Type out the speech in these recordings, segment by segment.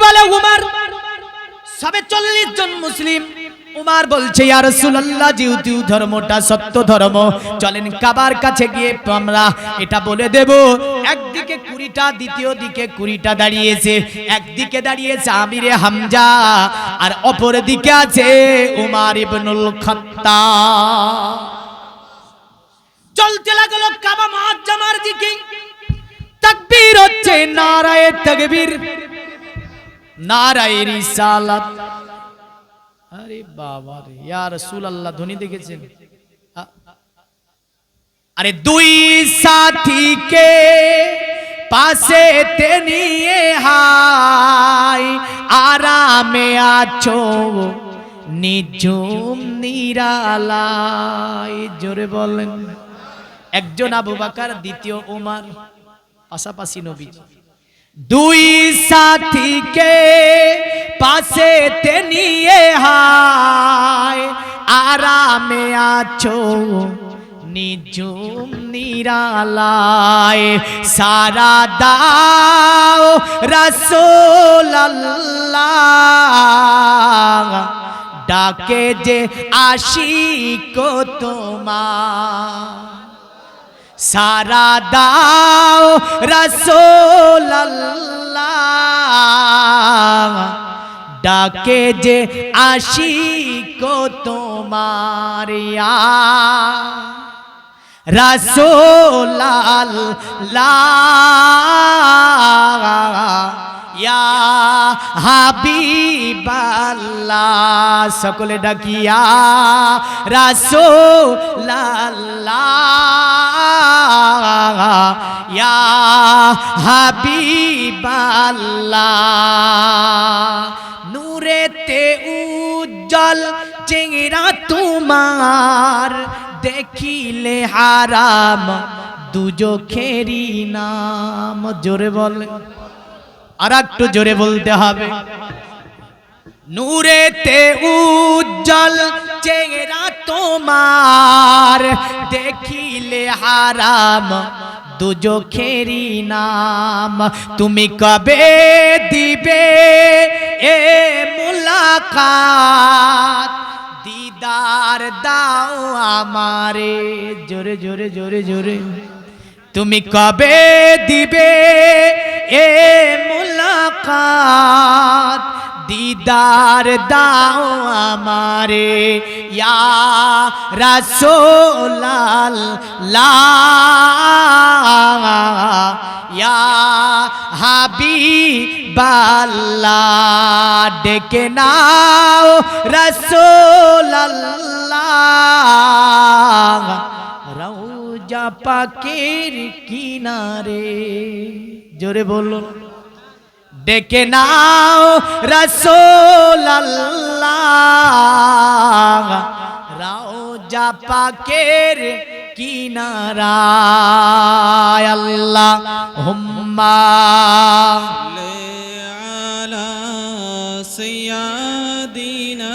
বলে উমর সবে 40 জন মুসলিম। উমর বলছে ইয়া রাসূলুল্লাহ, যেহেতু ধর্মটা সত্য ধর্ম, চলেন কাবার কাছে গিয়ে আমরা এটা বলে দেব। একদিকে 20টা, দ্বিতীয় দিকে 20টা দাঁড়িয়েছে। একদিকে দাঁড়িয়েছে আমিরে হামজা, আর অপর দিকে আছে উমর ইবনুল খাত্তাব। চলতে লাগলো কাবা মুআজ্জামার দিকে। তাকবীর হচ্ছে, নারায়ে তাকবীর, নারায়ে রিসালাত। আরে বাবা রে, ইয়া রাসূলুল্লাহ ধ্বনি দেখেছেন? আরে দুই সাথীকে পাশে তে নিয়ে হাই, আরামে আছো নিঝুম নিরালায়। জোরে বলেন। একজন আবু বকর, দ্বিতীয় ওমর, পাশাপাশি নবী। দুই সাথীকে পাশে তে নিয়ে হায়, আরামে আছো নিঝুম নিরালায়। সারা দাও রাসূলুল্লাহ, ডাকে যে আশিক তোমার। সারা দাও রাসূলুল্লাহ, ডাকে যে আশিক তোমার। ইয়া রাসূলুল্লাহ, ইয়া হাবিবাল্লাহ, সকলে ডাকিয়া রাসূলুল্লাহ, ইয়া হাবিবাল্লাহ। নূরেতে উজ্জ্বল চেহারা তোমার, দেখিলে হারাম দুজখেরি নাম। জোরে বলে, আর একটু জোরে বলতে হবে। নূরেতে উজ্জ্বল চেহারা তোমার, দেখিলে হারাম দুজখেরি নাম। তুমি কবে দিবে এ মুলাকাত, দিদার দাও আমারে। জোরে জোরে জোরে জোরে। তুমি কবে দিবে এ মুলাকাত, দিদার দাও আমারে। ইয়া রাসূলুল্লাহ, ইয়া হাবিবাল্লাহ, ডেকে নাও রাসূলুল্লাহ, রওজা পাকের কিনারে। জোরে বলুন। ডেকে নাও রাসূলুল্লাহ, রওজা পাকের কিনারায়। আল্লাহুম্মা আলা সাইয়্যিদিনা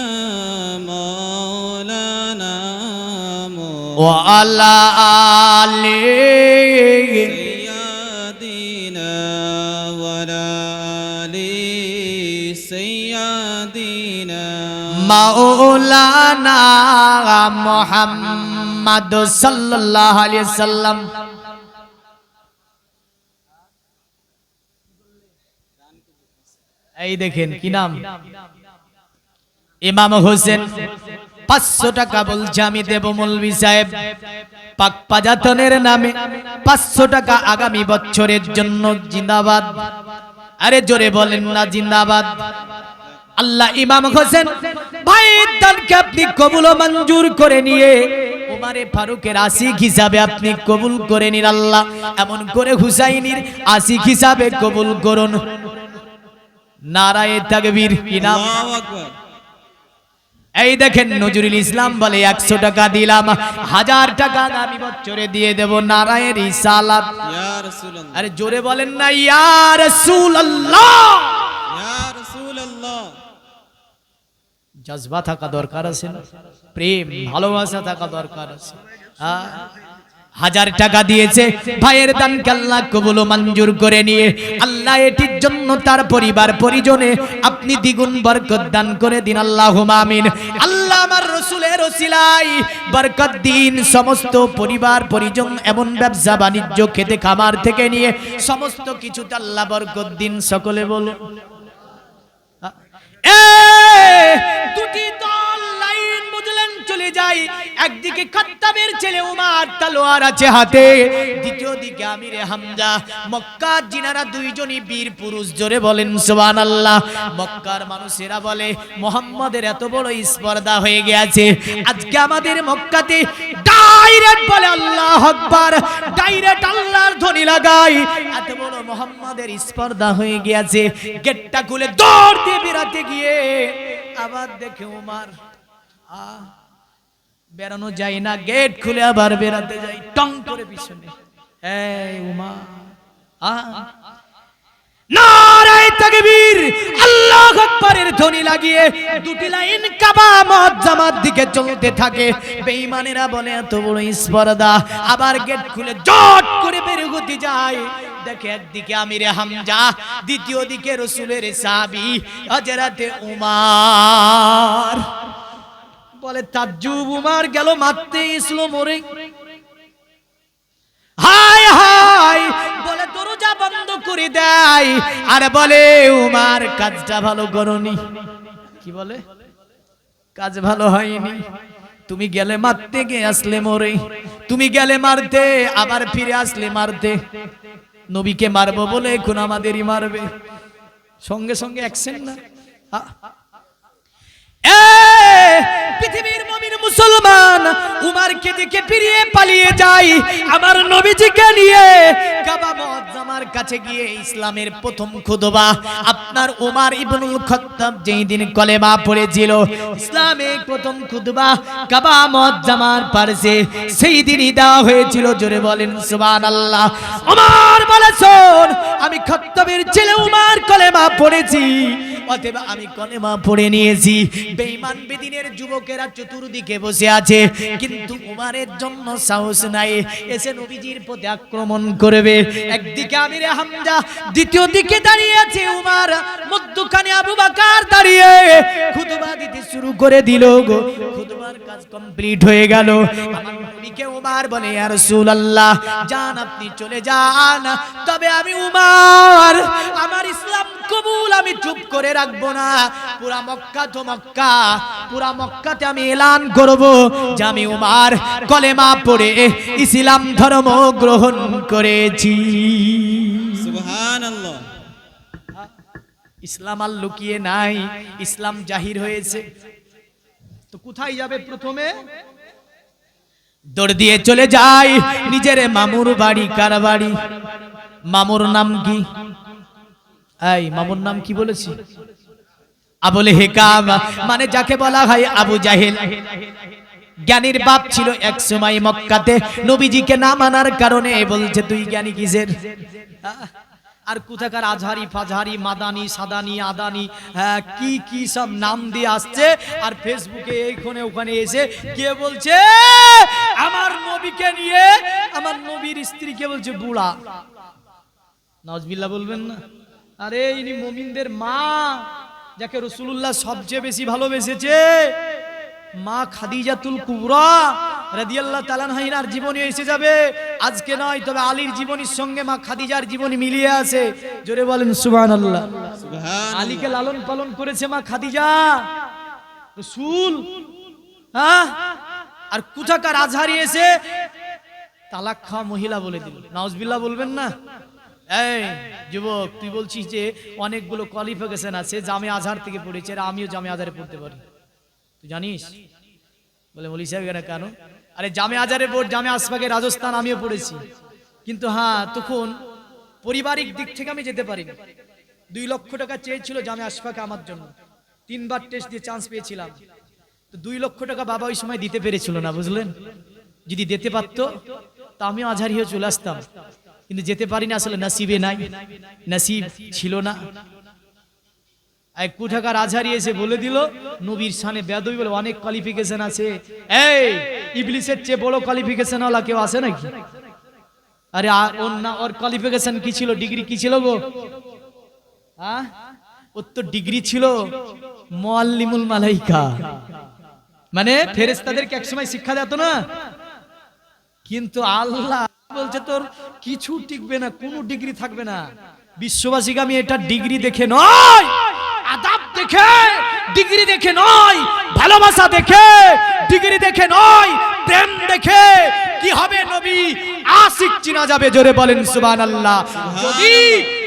মাওলানা ওয়া আলা আলি সাইয়্যিদিনা ওয়া আলি সাইয়্যিদিনা মাওলানা মুহাম্মদ সাল্লাল্লাহু আলাইহি ওয়াসাল্লাম। এই দেখেন কি নাম, ইমাম হোসেন। 500 টাকা বলছে আমি দেব মৌলভী সাহেব, পাক পাজাতনের নামে 500 টাকা আগামী বছরের জন্য। জিন্দাবাদ। আরে জোরে বলেন না জিন্দাবাদ। আল্লাহ ইমাম হোসেন ভাইয়ের দানকে আপনি কবুল ও মঞ্জুর করে নিয়ে উমারে ফারুকের আশিক হিসাবে আপনি কবুল করে নিন। আল্লাহ এমন করে হুসাইনের আশিক হিসাবে কবুল করুন। নারায়ে তাকবীর। কি নাম? আল্লাহু আকবার। এই দেখেন নজরুল ইসলাম বলে 100 টাকা দিলাম, 1000 টাকা আগামী বছরে দিয়ে দেব। নারায়ে রিসালাত। ইয়া রাসূলুল্লাহ। আরে জোরে বলেন না ইয়া রাসূলুল্লাহ। ইয়া রাসূলুল্লাহ। জজবা থাকা দরকার আছে না, প্রেম ভালোবাসা থাকা দরকার আছে। 1000 টাকা দিয়েছে, ভাইয়ের দানকে আল্লাহ কবুল ও মঞ্জুর করে নিয়ে আল্লাহ এটির জন্য তার পরিবার পরিজনে আপনি দ্বিগুণ বরকত দান করে দিন, আল্লাহুম্মা আমিন। আল্লাহ আমার রাসূলের ওসিলায় বরকত দিন, সমস্ত পরিবার পরিজন এমন ব্যবসা বাণিজ্য খেতে খামার থেকে নিয়ে সমস্ত কিছুতে আল্লাহ বরকত দিন, সকলে বলুন। দুটি দল লাইন বুঝলেন চলে যায়, একদিকে খাত্তাবের ছেলে উমার তলোয়ার আছে হাতে, দ্বিতীয় দিকে আমিরে হামজা। মক্কার জিনারা দুইজনই বীর পুরুষ, জোরে বলেন সুবহানাল্লাহ। মক্কার মানুষেরা বলে মুহাম্মাদের এত বড় স্পর্ধা হয়ে গেছে, আজকে আমাদের মক্কাতে ডাইরেক্ট বলে আল্লাহু আকবার, ডাইরেক্ট আল্লাহর ধ্বনি লাগাই, এত বড় মুহাম্মাদের স্পর্ধা হয়ে গেছে। গেটটা খুলে দৌড় দিয়ে বেরাতে গিয়ে আবার দেখে উমার বেরানো যায় না, গেট খুলে আবার বেরাতে যাই, টং করে পিছনে, এই উমার নারায়ে তাকবীর, আল্লাহু আকবারের ধ্বনি লাগিয়ে দুটি লাইন কাবা মুআজ্জামার দিকে চলতে থাকে। বেঈমানেরা বলে এত বড় স্পর্ধা, আবার গেট খুলে জট করে বের হতে যায়। দেখে একদিকে আমিরে হামজা, দ্বিতীয় দিকে রাসূলের সাহাবী হযরতে উমার। বলে তাজ্জুব, উমার গেল মারতে, ইসলো মরে। হায় হায় বলে দরজা বন্ধ করে দেয়, আর বলে উমার কাজটা ভালো করনি। কি বলে? কাজ ভালো হয়নি, তুমি গেলে মারতে, গিয়ে আসলে মরে, তুমি গেলে মারতে আবার ফিরে আসলে মারতে, নবীকে মারবো বলে এখন আমাদেরই মারবে, সঙ্গে সঙ্গে অ্যাকশন না। পৃথিবীর মুমিন মুসলমান উমারকে দেখে ফিরিয়ে পালিয়ে যায়, আমার নবীজিকে নিয়ে কাবা মুআজ্জামার কাছে গিয়ে ইসলামের প্রথম খুতবা আপনার উমার ইবনুল খাত্তাব যেই দিন কলেমা পড়েছিল, ইসলামের প্রথম খুতবা কাবা মুআজ্জামার পাশে সেই দিনই দেওয়া হয়েছিল, জোরে বলেন সুবহানাল্লাহ। উমার বলে শোন, আমি খাত্তাবের ছেলে উমার কলেমা পড়েছি, অতএব আমি কলেমা পড়ে নিয়েছি। বেঈমান বেদিনের যুবকেরা চতুর্দিকে বসে আছে, কিন্তু উমারের জন্য সাহস নাই, এসে নবীজির প্রতি আক্রমণ করবে। একদিকে আমিরে হামজা, দ্বিতীয় দিকে দাঁড়িয়ে আছে উমার, মধ্যখানে আবু বকর দাঁড়িয়ে খুতবা দিতে শুরু করে দিল। খুতবার কাজ কমপ্লিট হয়ে গেল। আমার নবীকে উমার বলে, ইয়া রাসূলুল্লাহ যান, আপনি চলে যান, তবে আমি উমার, আমার ইসলাম কবুল আমি চুপ করে রাখবো না। পুরা মক্কা তো মক্কা, পুরা মক্কাতে আমি এলান করব যে আমি উমার কলেমা পড়ে ইসলাম ধর্ম গ্রহণ করেছি। সুবহানাল্লাহ। ইসলাম আর লুকিয়ে নাই, ইসলাম জাহির হয়েছে। তো কোথায় যাবে? প্রথমে দৌড় দিয়ে চলে যায় নিজের মামুর বাড়ি। কার বাড়ি? মামুর নাম কি? এই মামুর নাম কি বলেছি? আবুল হিকাম, মানে যাকে বলা হয় আবু জাহেল। জ্ঞানীর বাপ ছিল এক সময় মক্কাতে, নবীজিকে না মানার কারণে বলছে তুই জ্ঞানী কিসের? আর কোথাকার আজহারি ফাজহারি মাদানি সাদানি আদানি কি কি সব নাম দিয়ে আসছে, আর ফেসবুকে এইখানে ওখানে এসে কে বলছে আমার নবীকে নিয়ে আমার নবীর স্ত্রীকে বলছে বুড়া। নাউজুবিল্লাহ বলবেন না? আরে ইনি মুমিনদের মা, যাকে রাসূলুল্লাহ সবচেয়ে বেশি ভালোবেসেছে, মা খাদিজাতুল কুবরা রাদিয়াল্লাহু তাআলা আনহার জীবনী এসে যাবে আজকে নয়, তবে আলীর জীবনীর সঙ্গে মা খাদিজার জীবনী মিলিয়ে আছে। জোরে বলেন সুবহানাল্লাহ। সুবহানাল্লাহ। আলীকে লালন পালন করেছে মা খাদিজা, রাসূল। আর কোথাকার আজহারি এসে তালাক খাওয়া মহিলা বলে দিল। নাউজুবিল্লাহ বলবেন না? এই যুবক, তুই বলছিস যে অনেকগুলো কোয়ালিফিকেশন আছে, জামে আজহার থেকে পড়েছে, আর আমিও জামে আজহারে পড়তে পারি, তুই জানিস? বলে মৌলী সাহেব কেন? কেন? আরে জামে আজহারে বোর্ড, জামে আসফাকে রাজস্থান আমিও পড়েছি, কিন্তু হ্যাঁ তখন পারিবারিক দিক থেকে আমি যেতে পারিনি। 2 লক্ষ টাকা চেয়েছিল জামে আসফাকে আমার জন্য, 3 বার টেস্ট দিয়ে চান্স পেয়েছিলাম, তো 2 লক্ষ টাকা বাবা ওই সময় দিতে পেরেছিল না, বুঝলেন? যদি দিতে পারতো তা আমিও আজহারি হয়ে চলে আসতাম, কিন্তু যেতে পারি না, আসলে নসিবে নাই, নসিব ছিল না। এক কোথাকার আজহারি এসে বলে দিল নবীর শানে বেয়াদবি বলে অনেক কোয়ালিফিকেশন আছে। এই ইবলিসের চেয়ে বড় কোয়ালিফিকেশন ওয়ালা কেউ আছে নাকি? আরে ওর কোয়ালিফিকেশন কি ছিল, ডিগ্রি কি ছিল গো? হ্যাঁ, ওর তো ডিগ্রি ছিল মুআল্লিমুল মালাইকা, মানে ফেরেশতাদেরকে একসময় শিক্ষা দিত না। কিন্তু আল্লাহ বলছে তোর কিছু টিকবে না, কোনো ডিগ্রি থাকবে না। বিশ্ববাসীকে আমি এটা ডিগ্রি দেখে নয়, আদাব দেখে ডিগ্রি দেখে নয়, ভালোবাসা দেখে ডিগ্রি দেখে নয়, প্রেম দেখে কি হবে নবী আশিক চিনা যাবে। জোরে বলেন সুবহানাল্লাহ। যদি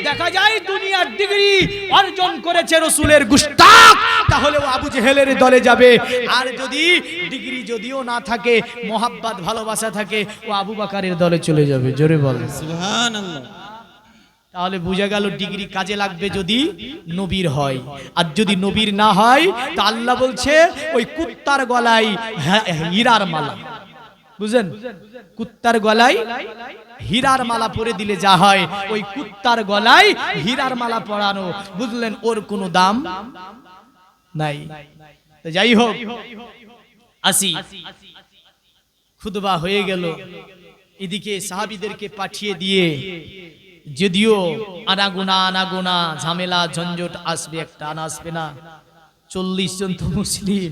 দেখা যায় দুনিয়ার ডিগ্রি অর্জন করেছে রাসূলের গুস্তাখ, তাহলে ও আবু জেহেলের দলে যাবে। আর যদি ডিগ্রি যদিও না থাকে, মোহাব্বত ভালোবাসা থাকে, ও আবু বকরের দলে চলে যাবে। জোরে বলেন সুবহানাল্লাহ। তাহলে বোঝা গেল ডিগ্রি কাজে লাগবে যদি নবীর হয়, আর যদি নবীর না হয় তা আল্লাহ বলছে ওই কুত্তার গলায় হীরার মালা, বুঝেন, কুত্তার গলায় হীরার মালা পরে দিলে যা হয়, ওই কুত্তার গলায় হীরার মালা পরানো, বুঝলেন, ওর কোনো দাম নাই। তো যাই হোক, আসি, খুতবা হয়ে গেল, এদিকে সাহাবীদেরকে পাঠিয়ে দিয়ে, যদিও আনাগোনা ঝামেলা ঝঞ্ঝট আসবে, একটা আনা আসবে না, 40 জন তো মুসলিম,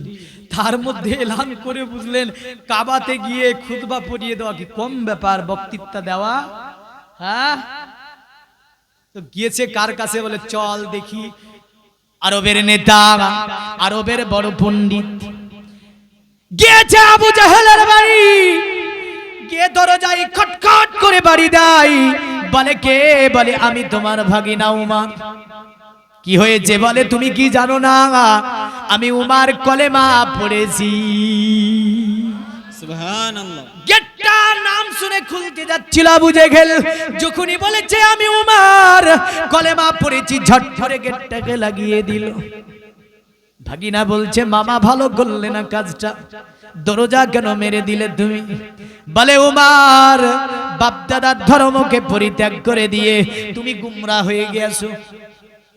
তার মধ্যে এলান করে, বুঝলেন, কাবাতে গিয়ে খুতবা পড়িয়ে দেওয়া কি কম ব্যাপার? বক্তৃতা দেওয়া, হ্যাঁ। তো গিয়েছে কার কাছে? বলে চল দেখি আরবের নেতা, আরবের বড় পণ্ডিত, গিয়েছে আবু জাহেলের বাড়ি, গিয়ে দরজায় খটখট করে বাড়ি দেয়। বলে কে? বলে আমি তোমার ভাগিনা উমর। কি হয়েছে? বলে তুমি কি জানো না আমি উমর কলেমা পড়েছি। সুবহানাল্লাহ। গেটটা নাম শুনে খুলতে যাচ্ছিল আবু জেহেল, যখনই বলেছে আমি উমর কলেমা পড়েছি, ঝট করে গেটটাকে লাগিয়ে দিল। ভাগিনা বলছে মামা ভালো করলে না কাজটা, দরজা কেন মেরে দিলে তুমি? বলে উমর বাপদাদার ধর্মকে পরিত্যাগ করে দিয়ে তুমি গুমরাহ হয়ে গেছো।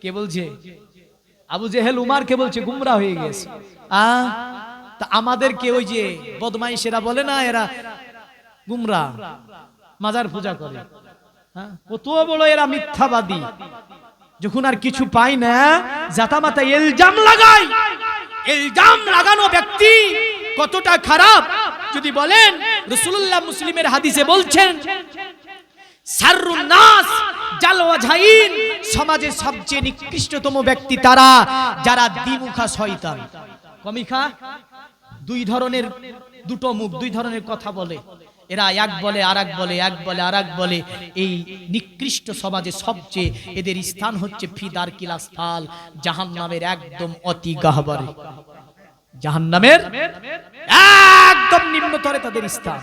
কে বলছে? আবু জেহেল উমরকে বলছে গুমরাহ হয়ে গেছে। তা আমাদেরকে ওই যে বদমাইশেরা বলে না, এরা গুমরাহ, মাজার পূজা করে, হ্যাঁ, কত বড় এরা মিথ্যাবাদী। যখন আর কিছু পাই না, জাতামাতা ইলজাম লাগায়। ইলজাম লাগানো ব্যক্তি কতটা খারাপ যদি বলেন, রাসূলুল্লাহ মুসলিমের হাদিসে বলছেন সাররুন নাস জাল ওয়াজহাইন, সমাজে সবচেয়ে নিকৃষ্টতম ব্যক্তি তারা যারা দ্বিমুখা শয়তান। কমিখা, দুই ধরনের, দুটো মুখ, দুই ধরনের কথা বলে এরা, এক বলে আরেক বলে, এক বলে আরেক বলে। এই নিকৃষ্ট সমাজে সবচেয়ে এদের স্থান হচ্ছে ফিদার কিলাসফাল, জাহান্নামের একদম অতি গহ্বরে, জাহান্নামের একদম নিম্নতরে তাদের স্থান।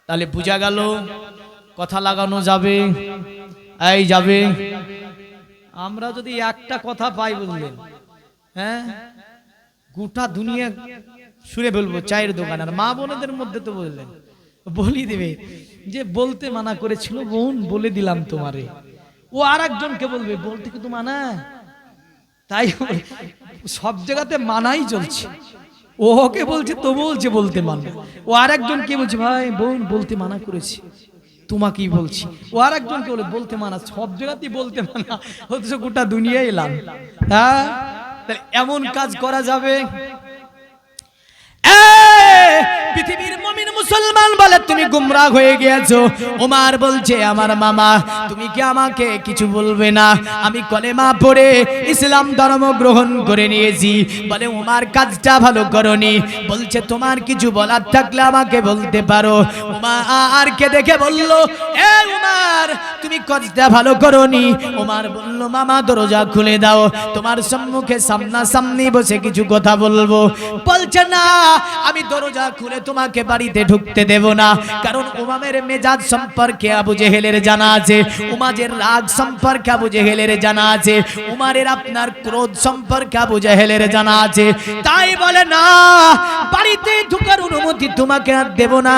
তাহলে বোঝা গেল কথা লাগানো যাবে, এই যাবে। আমরা যদি একটা কথা পাই, বুঝলেন, হ্যাঁ, গোটা দুনিয়া শুনে বলবো চায়ের দোকান। আর মা বোনদের মধ্যে তো বুঝলেন বলি দেবে যে বলতে মানা করেছিল বোন, বলে দিলাম তোমারে। ও আর একজনকে বলবে বলতে কিন্তু মানা, তাই সব জায়গাতে মানাই চলছে। ওকে বলছে তো বলছে বলতে মানা, ও আর একজনকে বলছে ভাই বোন বলতে মানা করেছি, তোমাকেই বলছি। ও আর একজনকে বলে বলতে মানা, সব জায়গাতেই বলতে মানা, অথচ গোটা দুনিয়া এলাম। হ্যাঁ, এমন কাজ করা যাবে? পৃথিবীর মুমিন মুসলমান বলে তুমি গুমরাহ হয়ে গিয়েছো। ওমর বলছে আমার মামা তুমি কি আমাকে কিছু বলবে না? আমি কলেমা পড়ে ইসলাম ধর্ম গ্রহণ করে নিয়েছি। বলে ওমর কাজটা ভালো করনি। বলছে তোমার কিছু বলার থাকলে আমাকে বলতে পারো। ওমর কে দেখে বলল এ ওমর তুমি কাজটা ভালো করনি। ওমর বলল মামা দরজা খুলে দাও, তোমার সম্মুখে সামনাসামনি বসে কিছু কথা বলবো। বলছে না আমি দরজা খুলে বলে তোমাকে বাড়িতে ঢুকতে দেব না, কারণ উমামের মেজাজ সম্পর্কে আবু জেহেলের জানা আছে, উমাজের রাগ সম্পর্কে আবু জেহেলের জানা আছে, উমারের আপনার ক্রোধ সম্পর্কে আবু জেহেলের জানা আছে। তাই বলে না, বাড়িতে ঢোকার অনুমতি তোমাকে আর দেব না,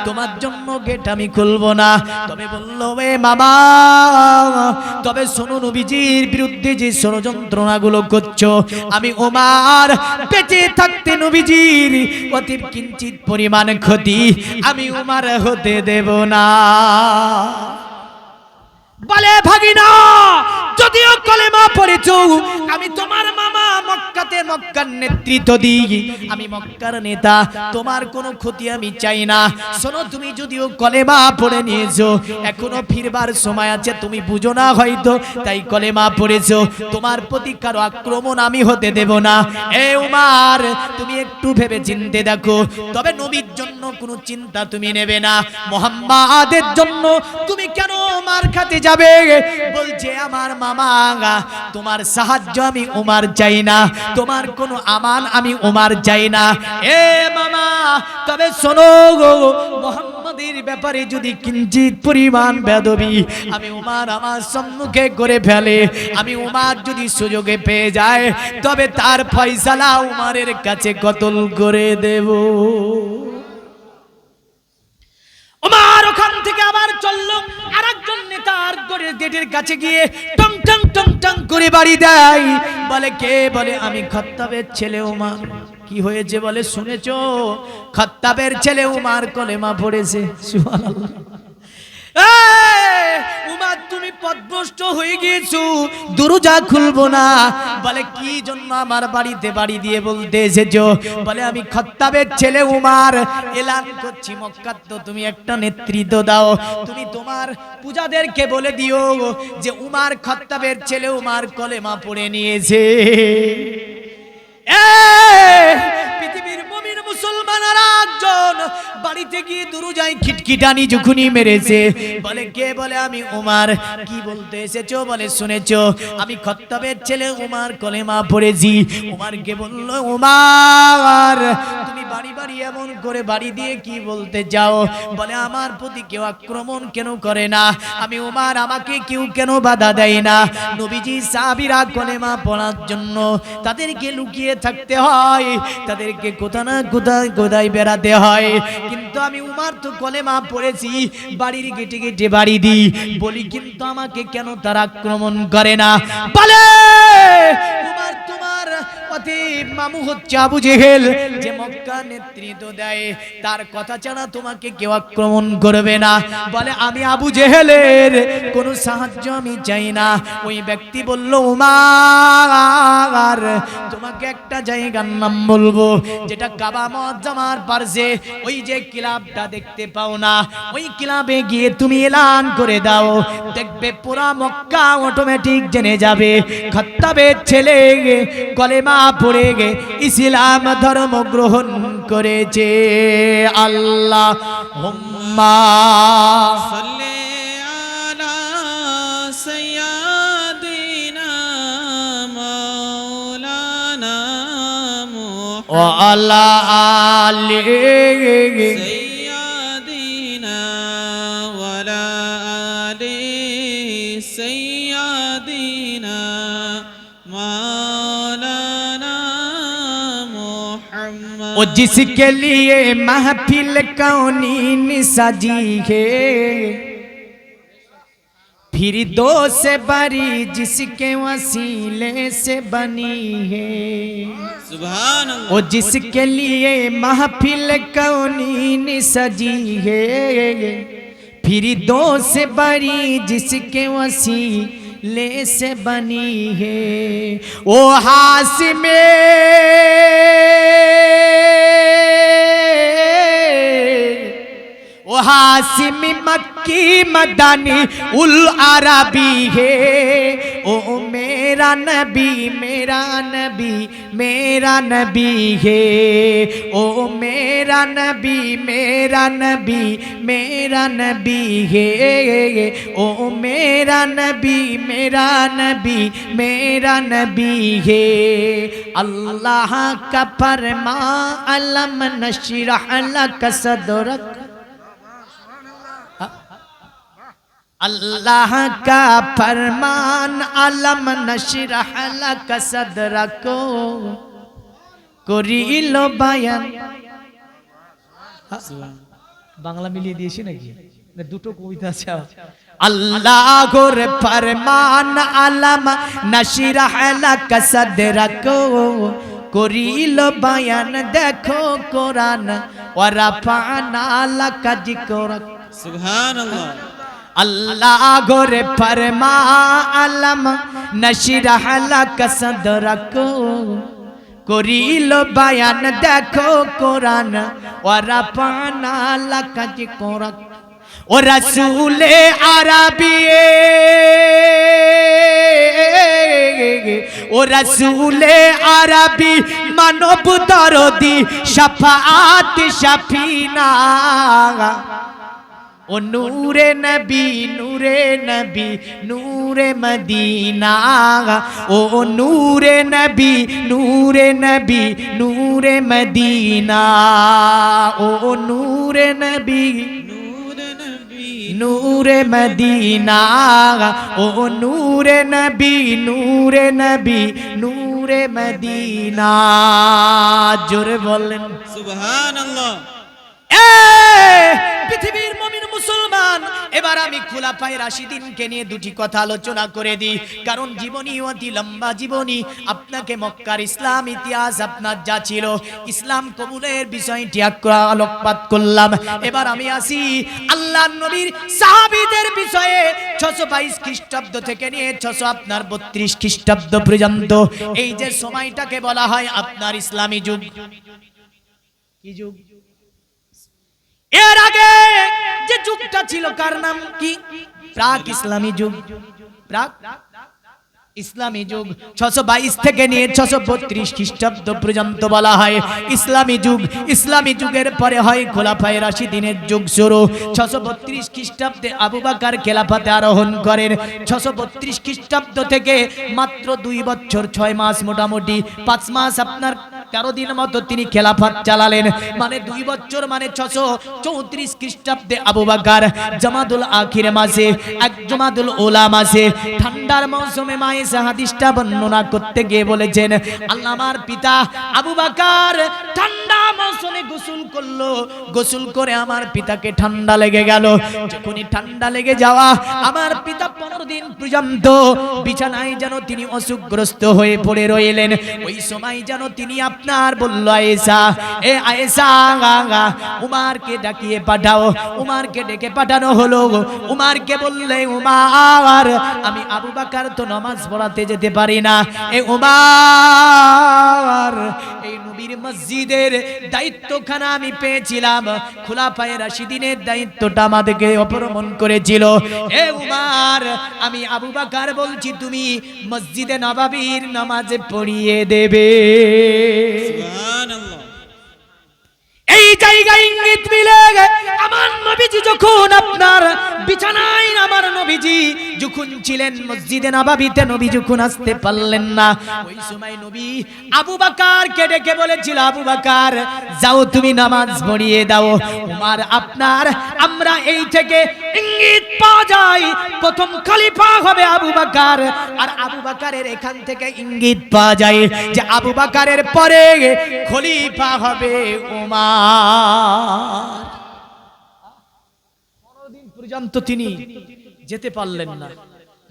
তোমার জন্য গেট আমি খুলবো না। তবে বললো এ মামা, তবে শোনো, নবীজির বিরুদ্ধে যে ষড়যন্ত্রণাগুলো করছো, আমি ওমর বেঁচে থাকতে নবীজির অতি কিঞ্চিত পরিমাণ ক্ষতি আমি ওমর হতে দেব না। বলে ভাগিনা, যদিও কলেমা পড়েছো, আমি তোমার মামা, মক্কাতে মক্কার নেতৃত্ব দিই, আমি মক্কার নেতা, তোমার কোনো ক্ষতি আমি চাই না। শোনো, তুমি যদিও কলেমা পড়ে নিয়েছো, এখনো ফিরবার সময় আছে, তুমি বুঝো না হয়তো, তাই কলেমা পড়েছো, তোমার প্রতি কারো আক্রমণ আমি হতে দেব না। এ উমার, তুমি একটু ভেবে চিন্তে দেখো, তবে নবীর জন্য কোনো চিন্তা তুমি নেবে না, মুহাম্মাদের জন্য তুমি কেন মার খাতে যাবে? বলছে আমার মামা, তোমার সাহায্য আমি উমার চাই না, তোমার কোনো আমান আমি উমার চাই না। এ মামা, তবে শোনো, মুহাম্মাদের ব্যাপারে যদি কিঞ্চিত পরিমাণ বেদবি আমি উমার আমার সম্মুখে করে ফেলে, আমি উমার যদি সুযোগে পেয়ে যায়, তবে তার ফয়সালা উমারের কাছে কতল করে দেব। উমার ওখান থেকে আবার চললো, আরেকজন নেতার গেটের কাছে গিয়ে টং টং টং টং করে বাড়ি দেয়। বলে কে? বলে আমি খাত্তাবের ছেলে উমার। কি হয়েছে? বলে শুনেছো, খাত্তাবের ছেলে উমার কলেমা পড়েছে। সুবহানাল্লাহ। উমার, তুমি পথভ্রষ্ট হয়ে গিয়েছো, দরজা খুলবো না। বলে কি জন্য আমার বাড়িতে বাড়ি দিয়ে বলতে এসেছো? বলে আমি খাত্তাবের ছেলে উমার, এলান করছি মক্কার, তো তুমি একটা নেতৃত্ব দাও, তুমি তোমার পূজাদেরকে বলে দিও যে উমার, খাত্তাবের ছেলে উমার কলেমা পড়ে নিয়েছে। পৃথিবীর মুমিন মুসলমানেরা একজন বাড়িতে গিয়ে দরজায় খিটখিটানি যখনই মেরেছে। বলে কে? বলে আমি উমার। কি বলতে এসেছো? বলে শুনেছো, আমি খাত্তাবের ছেলে উমার কলেমা পড়েছি। উমারকে বলল, উমার, তুমি বাড়ি বাড়ি এমন করে বাড়ি দিয়ে কি বলতে যাও? বলে আমার প্রতি কেউ আক্রমণ কেন করে না? আমি উমার, আমাকে কেউ কেন বাধা দেয় না? নবীজি সাহাবীরা কলেমা পড়ার জন্য তাদেরকে লুকিয়ে থাকতে হয়, তাদেরকে কোথা না কোথায় বেড়াতে হয়, কিন্তু আমি উমার তো কলেমা পড়েছি, বাড়ির গেটে গেটে বাড়ি দিই, বলি কিন্তু আমাকে কেন তারা আক্রমণ করে না? বলে উমার, তোমার অতীব মামু হচ্ছে আবু জেহেল, যে মক্কা নেতৃত্ব দেয়, তার কথা ছাড়া তোমাকে কেউ আক্রমণ করবে না। বলে আমি আবু জেহেলের কোনো সাহায্য আমি চাই না। ওই ব্যক্তি বলল, উমার, তোমাকে একটা জায়গার নাম বলবো, যেটা কাবা মুআজ্জামার পাশে ওই যে ক্লাবটা দেখতে পাও না, ওই ক্লাবে গিয়ে তুমি এলান করে দাও, দেখবে পুরা মক্কা অটোমেটিক জেনে যাবে খাত্তাবের ছেলে কলেমা পড়ে গে ইসলাম ধর্ম গ্রহণ করেছে। আল্লাহুম্মা সাল্লি আলা সাইয়্যিদিনা মাওলানা মুহাম্মদ ওয়া আলা আলি সাইয়্যিদিনা ওয়া আলা আলি সাইয়্যিদিনা মাওলানা মুহাম্মদ। ओ जिसके लिए महफिल कौनीन सजी है, फिर दो से बरी जिसके वसीले से बनी है। सुभान अल्लाह। ओ जिसके लिए महफिल कौनीन सजी है, फिर दो से बरी जिसके वसीले से बनी है। ओ हासिमे ओ हासिमी मक्की मदानी उल अरबी है, ओ मेरा नबी मेरा नबी मेरा नबी है ओ मेरा नबी मेरा नबी मेरा नबी है ओ मेरा नबी मेरा नबी मेरा नबी है अल्लाह का फरमा अलम नशरह लक सदरक अल्लाह का फरमान अलम नशरह लक सदरक করিল বায়ান বাংলা মিলিয়ে দিয়েছি নাকি না দুটো কবিতা আছে আল্লাহর ফরমান আলম নশরহ লাক সদরক করিল বায়ান দেখো কোরআন ওয়া রাফানা লাক যিকরক সুবহানাল্লাহ আল্লাহর ফরমান আলম নশরহ লাক সদরক করিল বায়ান দেখো কোরআন ওয়া রাফানা লাক যিকরক ও রাসূলে আরবী ও রাসূলে আরবী মানব দরদি শাফাআত শাফিনা ও নূরে নবী নূরে নবী নূরে মদিনা ও নূরে নবী নূরে নবী নূরে মদিনা ও নূরে নবী নূরে মদিনা ও নূরে নবী নূরে নবী নূরে মদিনা জোরে বলেন সুবহানাল্লাহ পৃথিবীর মুমিন মুসলমান এবার আমি খুলাফায়ে রাশিদিনকে নিয়ে দুটি কথা আলোচনা করে দিই কারণ জীবনী অতি লম্বা জীবনী আপনাকে মক্কার ইসলাম ইতিহাস আপনার যা ছিল ইসলাম কবুলের বিষয়টি আলোকপাত করলাম এবার আমি আসি আল্লাহর নবীর সাহাবীদের বিষয়ে 622 খ্রিস্টাব্দ থেকে নিয়ে 632 খ্রিস্টাব্দ পর্যন্ত এই যে সময়টাকে বলা হয় আপনার ইসলামী যুগ কি যুগ এর আগে যে যুগটা ছিল কার নাম কি প্রাক ইসলামী যুগ প্রাক ইসলামী যুগ 622 থেকে নিয়ে 632 খ্রিস্টাব্দ পর্যন্ত বলা হয় ইসলামী যুগ ইসলামী যুগের পরে হয় খোলাফায়ে রাশিদিনের যুগ শুরু 632 খ্রিস্টাব্দে আবু বকর খেলাফতে আরোহণ করেন 632 খ্রিস্টাব্দ থেকে মাত্র 2 বছর 6 মাস মোটামুটি 5 মাস আপনার 13 দিন মতো তিনি খেলাফত চালালেন মানে 2 বছর মানে 634 খ্রিস্টাব্দে আবু বকর জামাদুল আখির মাসে এক জামাদুল উলা মাসে ঠান্ডার মৌসুমে মায়েশা হাদিসটা বর্ণনা করতে গিয়ে বলেছেন আল্লাহ আমার পিতা আবু বকর ঠান্ডা মৌসুমে গোসল করলো গোসল করে আমার পিতাকে ঠান্ডা লেগে গেল যখনই ঠান্ডা লেগে যাওয়া আমার পিতা 15 দিন পর্যন্ত বিছানায় যেন তিনি অসুখগ্রস্ত হয়ে পড়ে রইলেন ওই সময় যেন তিনি আপনার বলল আয়েশা এ আয়েশা উমারকে ডাকিয়ে পাঠাও উমারকে ডেকে পাঠানো হলো উমারকে বললে উমার আমি আবু বকর তো নামাজ পড়াতে যেতে পারি না এ উমার এই নবীর মসজিদের দায়িত্বখানা আমি পেয়েছিলাম খোলাফায়ে রাশিদিনের দায়িত্বটা আমাদেরকে অপরমণ করেছিল এ উমার আমি আবু বকর বলছি তুমি মসজিদে নববীর নামাজে পড়িয়ে দেবে সুবহানাল্লাহ এই জায়গায় ইঙ্গিত মিলে আমার নবীজি যখন আপনার বিছানায় আমার নবীজি যখন ছিলেন মসজিদে নববীতে নবী যখন আসতে পারলেন না ওই সময় নবী আবু বকরকে ডেকে বলেছিল আবু বকর যাও তুমি নামাজ পড়িয়ে দাও উমার আপনার আমরা এই থেকে ইঙ্গিত পাওয়া যায় প্রথম খলিফা হবে আবু বকর আর আবু বকরের এখান থেকে ইঙ্গিত পাওয়া যায় যে আবু বকরের পরে খলিফা হবে উমার 15 দিন পর্যন্ত তিনি যেতে পারলেন না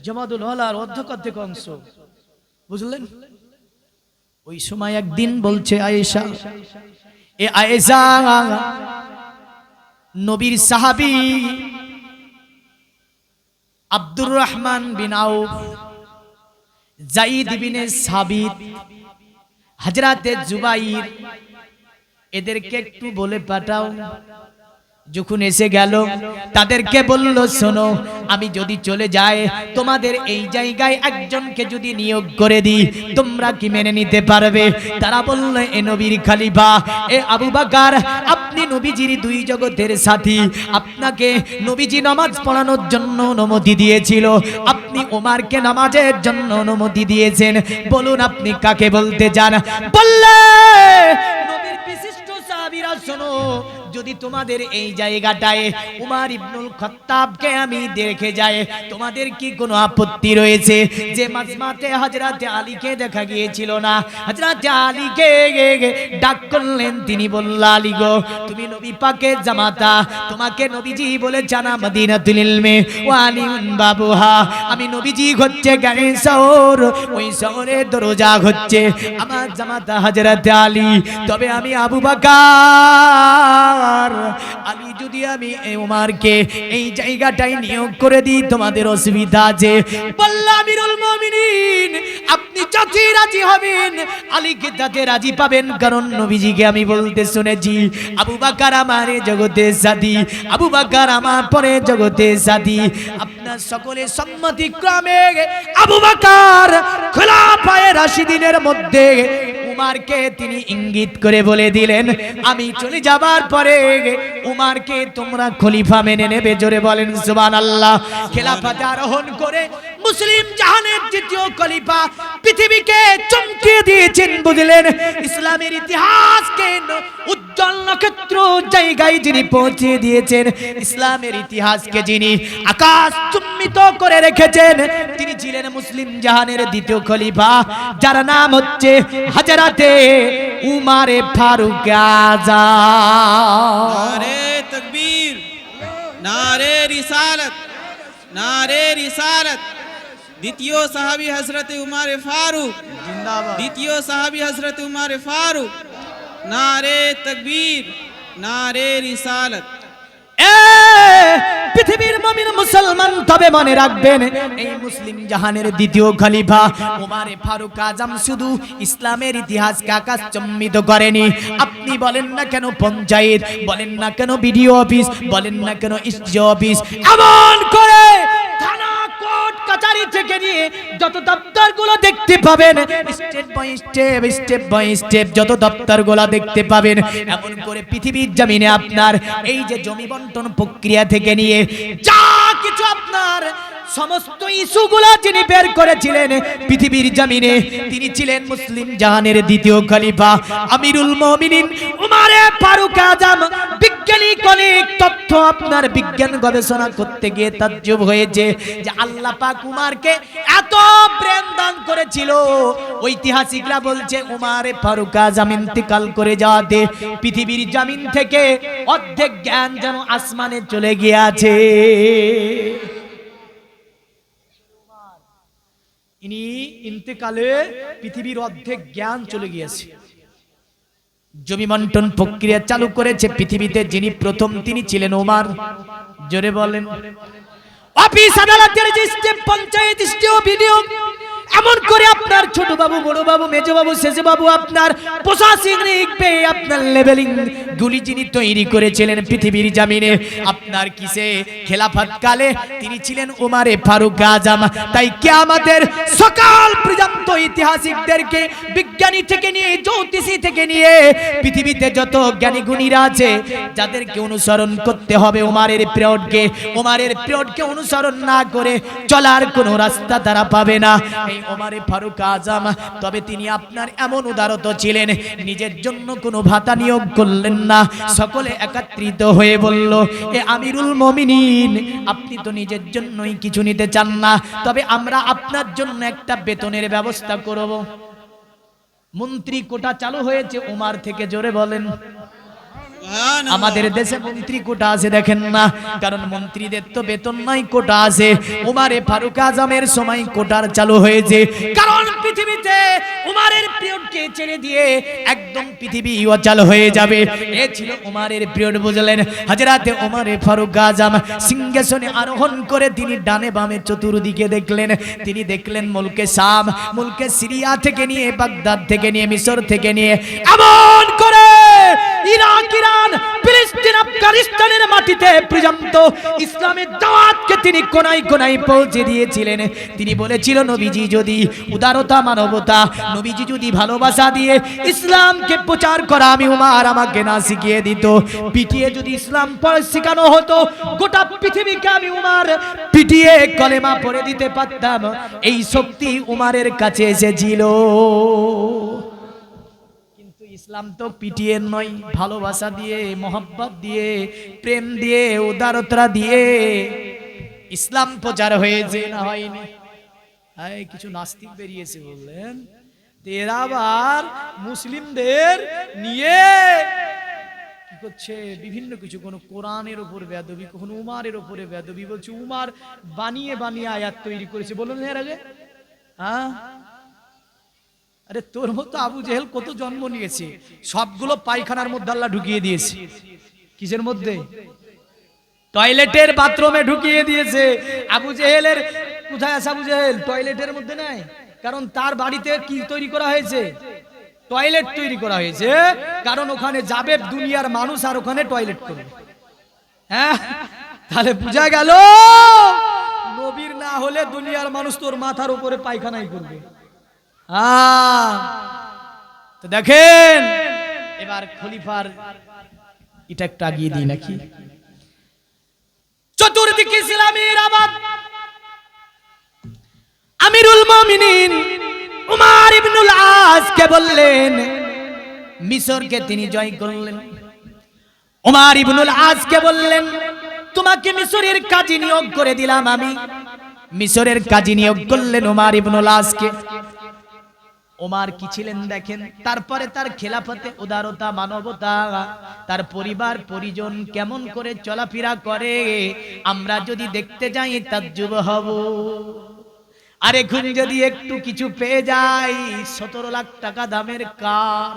জামাদুল ওলার অর্ধেক অংশ বুঝলেন ওই সময় একদিন বলছে আয়েশা এ আয়েশা নবীর সাহাবী আব্দুর রহমান বিন আউফ যায়েদ ইবনে সাবিত হযরতে জুবাইর এদেরকে একটু বলে পাঠাও যখন এসে গেল তাদেরকে বলল, শোনো, আমি যদি চলে যাই তোমাদের এই জায়গায় একজনকে যদি নিয়োগ করে দিই তোমরা কি মেনে নিতে পারবে? তারা বলল, এ নবীর খলিফা, এ আবু বকর, আপনি নবীজির দুই জগতের সাথী, আপনাকে নবীজি নামাজ পড়ানোর জন্য অনুমতি দিয়েছিল, আপনি ওমরকে নামাজের জন্য অনুমতি দিয়েছেন, বলুন আপনি কাকে বলতে চান? বললে নবীর বিশিষ্ট সাহাবীরা, শোনো, যদি তোমাদের এই জায়গাটায় উমর ইবনুল খাত্তাবকে আমি দেখে যাই তোমাদের কি কোনো আপত্তি রয়েছে? যে মাজমাতে হযরত আলীকে দেখা গিয়েছিল না, হযরত আলীকে ডাক করলেন, তিনি বললেন, আলী গো, তুমি নবী পাকের জামাতা, তোমাকে নবীজি বলে জানা মদিনাতুল ইলমে ওয়া আলিউন বাবুহা, আমি নবীজি হচ্ছে জ্ঞানের শহর, ওই শহরের দরজা হচ্ছে আমার জামাতা হযরত আলী, তবে আমি আবু বকর আলী, যদি আমি ওমরকে এই জায়গাটায় নিয়োগ করে দিই তোমাদের অসুবিধা আছে? বলল, আমিরুল মুমিনিন, আপনি যতই রাজি হবেন আলীকে তাতে রাজি পাবেন, কারণ নবীজিকে আমি বলতে শুনেছি, আবু বকর আমার জগতের সাথী, আবু বকর আমার পরে জগতের সাথী। আপনার সকলের সম্মতিক্রমে আবু বকর খোলাফায়ে রাশিদিনের মধ্যে উমরকে তিনি ইঙ্গিত করে বলে দিলেন, আমি চলে যাবার পরে উমরকে তোমরা খলিফা মেনে নেবে। জোরে বলেন সুবহানাল্লাহ। খেলাফতে আরোহণ করে মুসলিম জাহানের দ্বিতীয় খলিফা পৃথিবীকে চমকিয়ে দিয়েছেন, বুঝলেন? ইসলামের ইতিহাসকে উজ্জ্বল নক্ষত্র জায়গায় যিনি পৌঁছে দিয়েছেন, ইসলামের ইতিহাসকে যিনি আকাশ চুম্বিত করে রেখেছেন, তিনি ছিলেন মুসলিম জাহানের দ্বিতীয় খলিফা, যার নাম হচ্ছে হযরতে উমর ফারুক আযম। नारे तकबीर, नारे रिसालत, नारे रिसालत। দ্বিতীয় সাহাবী হযরত উমর ফারুক জিন্দাবাদ, দ্বিতীয় সাহাবী হযরত উমর ফারুক। নারে তকবীর, নারে রিসালত। পৃথিবীর মুমিন মুসলমান, তবে মনে রাখবেন, এই মুসলিম জাহানের দ্বিতীয় খলিফা উমর ফারুক আযম শুধু ইসলামের ইতিহাসকে আকাশ চম্বিত করেনি। আপনি বলেন না কেন পঞ্চায়েত, বলেন না কেন বিডিও অফিস, বলেন না কেন এসডি অফিস, এমন করে থানা কোর্ট কাচারি থেকে নিয়ে যত দপ্তরগুলো দেখতে পাবেন, step by step, step by step যত দপ্তরগুলো দেখতে পাবেন, এমন করে পৃথিবীর জমিনে আপনার এই যে জমি বন্টন প্রক্রিয়া থেকে নিয়ে যা কিছু আপনার সমস্ত ইস্যুগুলো যিনি বের করেছিলেন পৃথিবীর জমিনে, তিনি ছিলেন মুসলিম জাহানের দ্বিতীয় খলিফা আমিরুল মুমিনিন উমর ফারুক আযম। বিজ্ঞানী কলিক তথ্য আপনার বিজ্ঞান গবেষণা করতে গিয়ে তাজ্জব হয়েছে যে আল্লাহ পাক উমরকে এত ব্রেন দান করেছিল। ঐতিহাসিকরা বলছে উমর ফারুক আযম ইন্তেকাল করে যাওয়াতে পৃথিবীর জমিন থেকে অর্ধেক জ্ঞান যেন আসমানে চলে গিয়েছে। ইনি ইন্তেকালে পৃথিবীর অর্ধেক জ্ঞান চলে গিয়েছে। জমি বন্টন প্রক্রিয়া চালু করেছে পৃথিবীতে যিনি প্রথম, তিনি ছিলেন ওমর। জোরে বলেন। অফিস আদালতের যে স্টেপ, পঞ্চায়েত, এসডিও, বিডিও, এমন করে আপনার ছোট বাবু, বড় বাবু, মেজো বাবু, শেষে বাবু, আপনার প্রশাসনিক আপনার লেভেলিং গুলি যিনি তৈরি করেছিলেন পৃথিবীর জমিনে আপনার কিসে খেলাফত কালে, তিনি ছিলেন উমর ফারুক আযম। তাই কিয়ামতের সকাল পর্যন্ত ইতিহাসিকদেরকে, বিজ্ঞানী থেকে নিয়ে, জ্যোতিষী থেকে নিয়ে পৃথিবীতে যত জ্ঞানী গুণীরা আছে, যাদেরকে অনুসরণ করতে হবে উমরের পিরিয়ডকে, উমরের পিরিয়ডকে অনুসরণ না করে চলার কোনো রাস্তা তারা পাবে না। উমর ফারুক আযম, তবে তিনি আপনার এমন উদারত ছিলেন, নিজের জন্য কোনো ভাতা নিয়োগ করলেন না। সকলে একত্রিত হয়ে বলল, এ আমিরুল মুমিনিন, আপনি তো নিজের জন্যই কিছু নিতে চান না, তবে আমরা আপনার জন্য একটা বেতনের ব্যবস্থা করব। মন্ত্রী কোটা চালু হয়েছে উমর থেকে। জোরে বলেন। আমাদের দেশে মন্ত্রী কোটা আছে দেখেন না, কারণ মন্ত্রীদের তো বেতন নাই, কোটা আছে। উমর ফারুক আযমের সময় কোটার চালু হয়েছে, কারণ পৃথিবীতে উমরের পিরিয়ডকে ছেড়ে দিয়ে একদম পৃথিবী অচল হয়ে যাবে। এ ছিল উমরের পিরিয়ড, বুঝলেন? হযরতে উমর ফারুক আযম সিংহাসনে আরোহণ করে তিনি ডানে বামে চতুর্দিকে দেখলেন। তিনি দেখলেন মুলকে শাম, মুলকে সিরিয়া থেকে নিয়ে, বাগদাদ থেকে নিয়ে, মিশর থেকে নিয়ে, এমন করে ইরাক, ইরান, ফিলিস্তিন, আফগানিস্তানের মাটিতে পর্যন্ত ইসলামের দাওয়াতকে তিনি কোনায় কোনায় পৌঁছে দিয়েছিলেন। তিনি বলেছিল নবীজি যদি উদারতা, মানবতা, নবীজি যদি ভালোবাসা দিয়ে ইসলামকে প্রচার করা আমি উমার আমাকে না শিখিয়ে দিত, পিটিয়ে যদি ইসলাম পড়া শেখানো হতো, গোটা পৃথিবীকে আমি উমার পিটিয়ে কলেমা পড়ে দিতে পারতাম। এই শক্তি উমারের কাছে এসেছিল। কিন্তু ইসলাম তো পিটিয়ে নয়, ভালোবাসা দিয়ে, মোহাব্বত দিয়ে, প্রেম দিয়ে, উদারতা দিয়ে ইসলাম প্রচার হয়েছে, না হয়নি? কিছু নাস্তিক বেরিয়েছে বললেন এরা আবার মুসলিমদের নিয়ে কি করছে, বিভিন্ন কিছু, কোন কোরআনের উপর বেয়াদবি, কখনো উমারের উপরে বেয়াদবি, বলছে উমার বানিয়ে বানিয়ে আয়াত তৈরি করেছে। বলুন এর আগে, হ্যাঁ? আরে তোর মতো আবু জেহেল কত জন্ম নিয়েছে, সবগুলো পায়খানার মধ্যে আল্লাহ ঢুকিয়ে দিয়েছে। কিসের মধ্যে? টয়লেটের বাথরুমে ঢুকিয়ে দিয়েছে। আবু জেহেলের কোথায় আছে? আবু জেহেল টয়লেটের মধ্যে নাই, কারণ তার বাড়িতে কি তৈরি করা হয়েছে? টয়লেট তৈরি করা হয়েছে, কারণ ওখানে যাবে দুনিয়ার মানুষ আর ওখানে টয়লেট করবে। হ্যাঁ, তাহলে বোঝা গেল নবীর না হলে দুনিয়ার মানুষ তোর মাথার উপরে পায়খানাই করবে। তো দেখেন এবার খলিফার এটা একটা আগিয়ে দিই নাকি? চতুর্দিকে ইসলামের আবাদ। আমিরুল মুমিনিন উমর ইবনুল আস কে বললেন, মিশরকে তিনি জয় করলেন। উমর ইবনুল আস কে বললেন, তোমাকে মিশরের কাজী নিয়োগ করে দিলাম আমি। মিশরের কাজী নিয়োগ করলেন উমর ইবনুল আসকে। ওমর কি ছিলেন দেখেন, তারপরে তার খেলাফতে উদারতা, মানবতা, তার পরিবার পরিজন কেমন করে চলাফেরা করে আমরা যদি দেখতে যাই তাজ্জুব হব। আর এখন যদি একটু কিছু পেয়ে যাই, 17 লাখ টাকা দামের কার,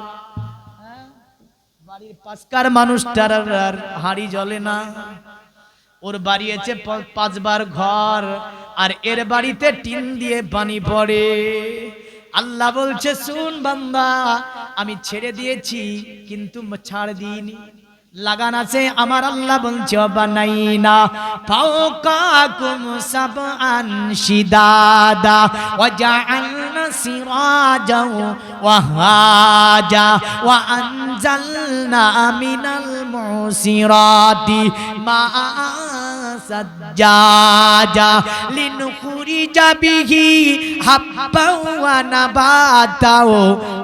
বাড়ির পাঁচকার মানুষটার আর হাড়ি জ্বলে না, ওর বাড়ি আছে 5 বার ঘর, আর এর বাড়িতে টিন দিয়ে পানি পড়ে। আল্লাহ বলছে, শুন বান্দা, আমি ছেড়ে দিয়েছি কিন্তু ছাড় দিইনি, লাগান আছে আমার। আল্লাহ বলছে, বানাইনা ফাওকাকুম সাবআন শিদাদা ওয়া জাআলনা সিরাজাও ওয়া হাজা ওয়া আনজালনা মিনাল মুসিরাতি মাআ সাজ্জাজা লিনুখরিজা বিহি হাব্বাও ওয়া নাবাতাও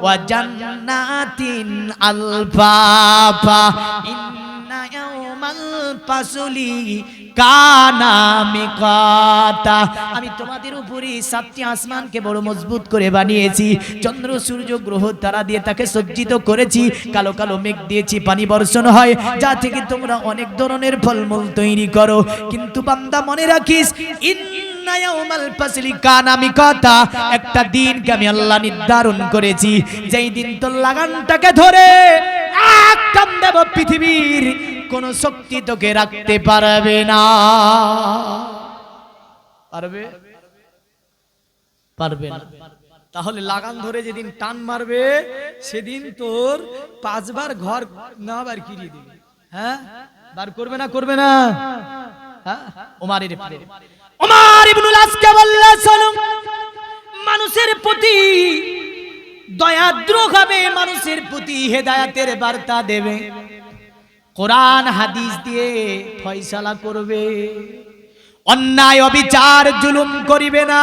ওয়া জান্নাতিন আলফাফা ইন্না ইয়াউমাল ফাসলি কানা মিকাতা। আমি তোমাদের উপরে 7টি আসমানকে বড় মজবুত করে বানিয়েছি, চন্দ্র সূর্য গ্রহ তারা দিয়ে তাকে সজ্জিত করেছি, কালো কালো মেঘ দিয়েছি, পানি বর্ষণ হয় যা থেকে তোমরা অনেক ধরনের ফলমূল তৈরি করো। কিন্তু বান্দা মনে রাখিস, ইন্না ইয়াউমাল ফাসলি কানা মিকাতা, একটা দিনকে আমি আল্লাহ নির্ধারণ করেছি, যেই দিন তোর লাগানটাকে ধরে এক টান দেব, পৃথিবীর কোন শক্তি তোকে রাখতে পারবে না। পারবে? পারবে না। তাহলে লাগান ধরে যেদিন টান মারবে সেদিন তোর 5 বার ঘর না বার কিরিয়ে দিবে। হ্যাঁ, বার করবে না? করবে না? হ্যাঁ, উমর ইবনুল আসকে বললেন, শোনো, মানুষের প্রতি দয়াদ্র হবে, মানুষের প্রতি হেদায়েতের বার্তা দেবে, কোরআন হাদিস দিয়ে ফয়সালা করবে, অন্যায় অবিচার জুলুম করিবে না।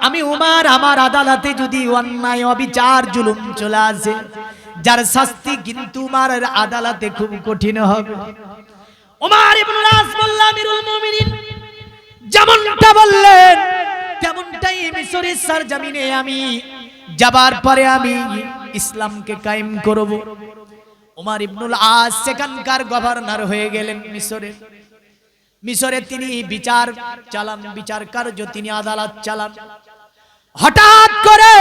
আমি উমর আমার আদালতে যদি অন্যায় অবিচার জুলুম চলে আসে, যার শাস্তি কিন্তু উমর আদালতে খুব কঠিন হবে। উমর ইবনুল আস বললেন, আমিরুল মুমিনিন যেমনটা বললেন তেমনটাই মিশরের সরজমিনে আমি যাবার পরে আমি ইসলামকে কায়েম করব। উমর ইবনুল আস সেখানকার গভর্নর হয়ে গেলেন মিশরে তিনি বিচার চালান, বিচার কার্য তিনি আদালত চালান। হঠাৎ করে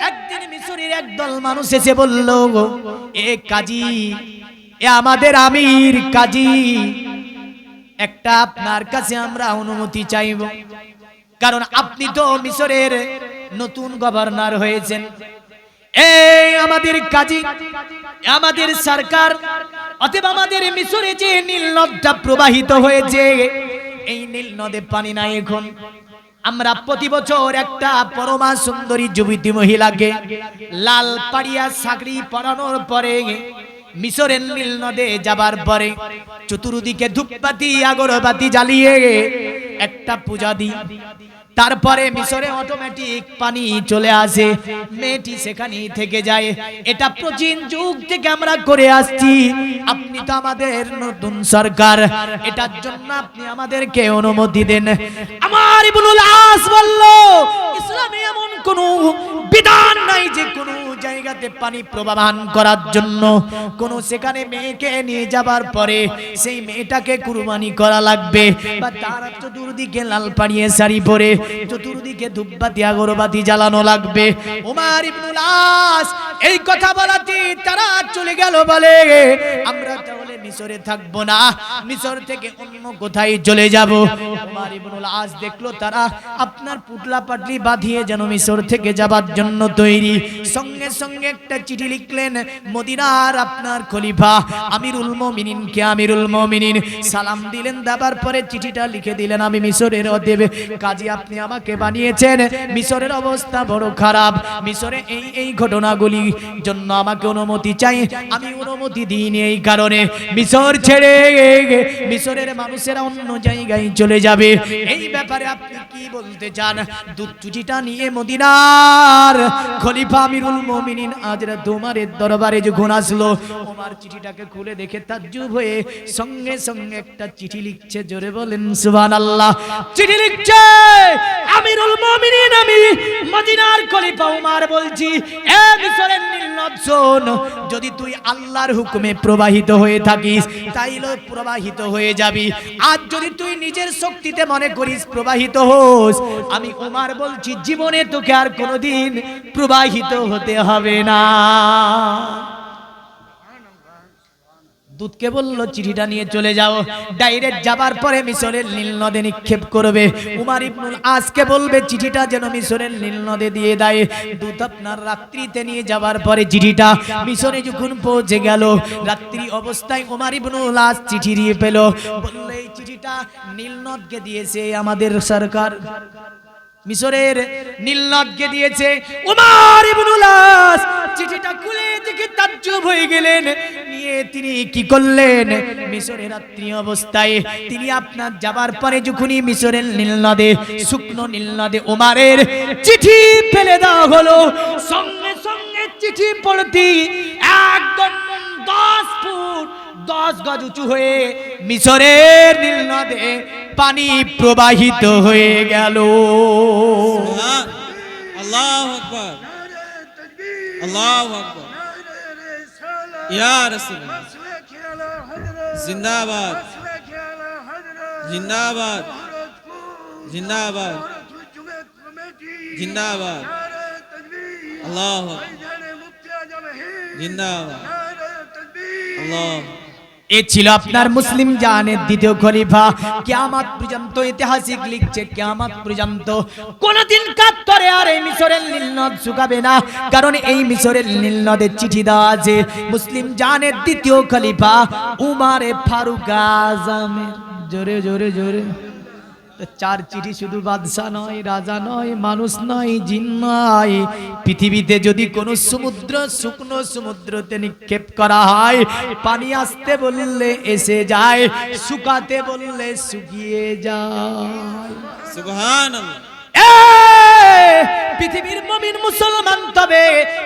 একদিন মিশরের একদল মানুষ এসে বলল, এ কাজী, এ আমাদের আমির কাজী, একটা আপনার কাছে আমরা অনুমতি চাইব, কারণ আপনি তো মিশরের নতুন গভর্নর হয়েছেন, এই আমাদের কাজী, আমাদের সরকার, অতএব আমাদের মিশরে যে নীল নদটা প্রবাহিত হয়েছে, এই নীল নদে পানি নাই এখন। আমরা প্রতি বছর একটা পরমা সুন্দরী যুবতী মহিলাকে লাল পাড়িয়া সাগরি পরানোর পরে মিশরের নীল নদে যাবার পরে চতুর্দিকে ধূপবাতি আগরবাতি জ্বালিয়ে একটা পূজা দিই, তারপরে মিশরে অটোমেটিক পানি চলে আসে, মেয়েটি সেখানেই থেকে যায়। এটা প্রাচীন যুগ থেকে আমরা করে আসছি। আপনি তো আমাদের নতুন সরকার, এটার জন্য আপনি আমাদেরকে অনুমতি দেন। আমার ইবনুল আস বলল, ইসলামে এমন কোন বিধান নাই যে কোন জায়গাতে পানি প্রবাহমান করার জন্য কোন সেখানে মেয়েকে নিয়ে যাবার পরে সেই মেয়েটাকে কুরবানি করা লাগবে, বা তার চতুর্দিকে লাল পাড়িয়ে শাড়ি পরে চতুর্দিকে ধূপবাতি আগরবাতি জ্বালানো লাগবে। ওমর ইবনুল আস এই কথা বলাতে তারা চলে গেল, বলে আমরা তাহলে মিশরে থাকবো না, মিশর থেকে অন্য কোথায় চলে যাব। ওমর ইবনুল আস দেখলো তারা আপনার পুটলা পাটলি বাঁধিয়ে যেন মিশর থেকে যাবার জন্য তৈরি। সঙ্গে সঙ্গে একটা চিঠি লিখলেন মদিনার আপনার খলিফা আমিরুল মুমিনিনকে। আমিরুল মুমিনিন সালাম দিলেন, দেবার পরে চিঠিটা লিখে দিলেন, আমি মিশরের অতএব কাজী আপনি আমাকে বানিয়েছেন, মিশরের অবস্থা বড় খারাপ, মিশরে এই ঘটনাগুলি জন্য আমাকে অনুমতি চাই, আমি অনুমতি দিইনি, এই কারণে মিশর ছেড়ে মিশরের মানুষেরা অন্য জায়গায় চলে যাবে। এই ব্যাপারে আপনি কি বলতে চান? দুধ চিঠিটা নিয়ে মদিনার খলিফা আমিরুল মুমিনিন হযরত ওমরের দরবারে যখন আসলো, ওমর চিঠিটাকে খুলে দেখে তাজ্জুব হয়ে সঙ্গে সঙ্গে একটা চিঠি লিখছে, জোরে বলেন সুবহানাল্লাহ। চিঠি লিখছে, আমিরুল মুমিনিন আমি মদিনার খলিফা ওমর বলছি, এ মিশরের নীল নদ শোন, যদি তুই আল্লাহর হুকুমে প্রবাহিত হয়ে থাকিস তাইলে প্রবাহিত হয়ে যাবি, আর যদি তুই নিজের শক্তিতে মনে করিস প্রবাহিত হোস, আমি ওমর বলছি জীবনে তোকে আর কোনোদিন প্রবাহিত হতে হবে না। দূতকে বলল চিঠিটা নিয়ে চলে যাও, ডাইরেক্ট যাবার পরে মিশরের নীল নদে নিক্ষেপ করবে। উমর ইবনুল আসকে বলবে চিঠিটা যেন মিশরের নীল নদে দিয়ে দেয়। দূত আপনার রাত্রিতে নিয়ে যাবার পরে চিঠিটা মিশরে যখন পৌঁছে গেল, রাত্রি অবস্থায় উমর ইবনুল আস চিঠি দিয়ে পেল, বলল এই চিঠিটা নীল নদকে দিয়েছে আমাদের সরকার, মিশরের নীল নদকে দিয়েছে। উমর ইবনুল আস চিঠিটা খুলে দেখে তাজ্জুব হয়ে গেলেন, নিয়ে তিনি কি করলেন, মিশরের রাত্রি অবস্থায় তিনি আপনার যাবার পরে যখনই মিশরের নীল নদে, শুকনো নীল নদে উমরের চিঠি ফেলে দেওয়া হলো, সঙ্গে সঙ্গে চিঠি পড়তি একদম 10 ফুট 10 গজ উঁচু হয়ে মিশরের নীল নদে পানি প্রবাহিত হয়ে গেল। আল্লাহু আকবার, আল্লাহু আকবার, ইয়া রাসূলুল্লাহ, জিন্দাবাদ, জিন্দাবাদ, জিন্দাবাদ, জিন্দাবাদ, আল্লাহু আকবার, জিন্দাবাদ, আল্লাহ। এ ছিল আপনার মুসলিম জাহানের দ্বিতীয় খলিফা। কিয়ামত পর্যন্ত ঐতিহাসিক লিখছে, কিয়ামত পর্যন্ত কোনদিন কাত্তরে আর এই মিশরের নীল নদ শুকাবে না, কারণ এই মিশরের নীল নদের চিঠি দেওয়া আছে মুসলিম জাহানের দ্বিতীয় খলিফা উমরে ফারুক আজমের। জোরে জোরে জোরে। চার চিঠি শুধু বাদশা নয়, রাজা নয়, মানুষ নয়, জিন নয়, পৃথিবীতে যদি কোনো সমুদ্র শুকনো সমুদ্রতে নিক্ষেপ করা হয়, পানি আসতে বললে এসে যায়, শুকাতে বললে শুকিয়ে যায়। সুবহানাল্লাহ। পৃথিবীর মুমিন মুসলমান, তবে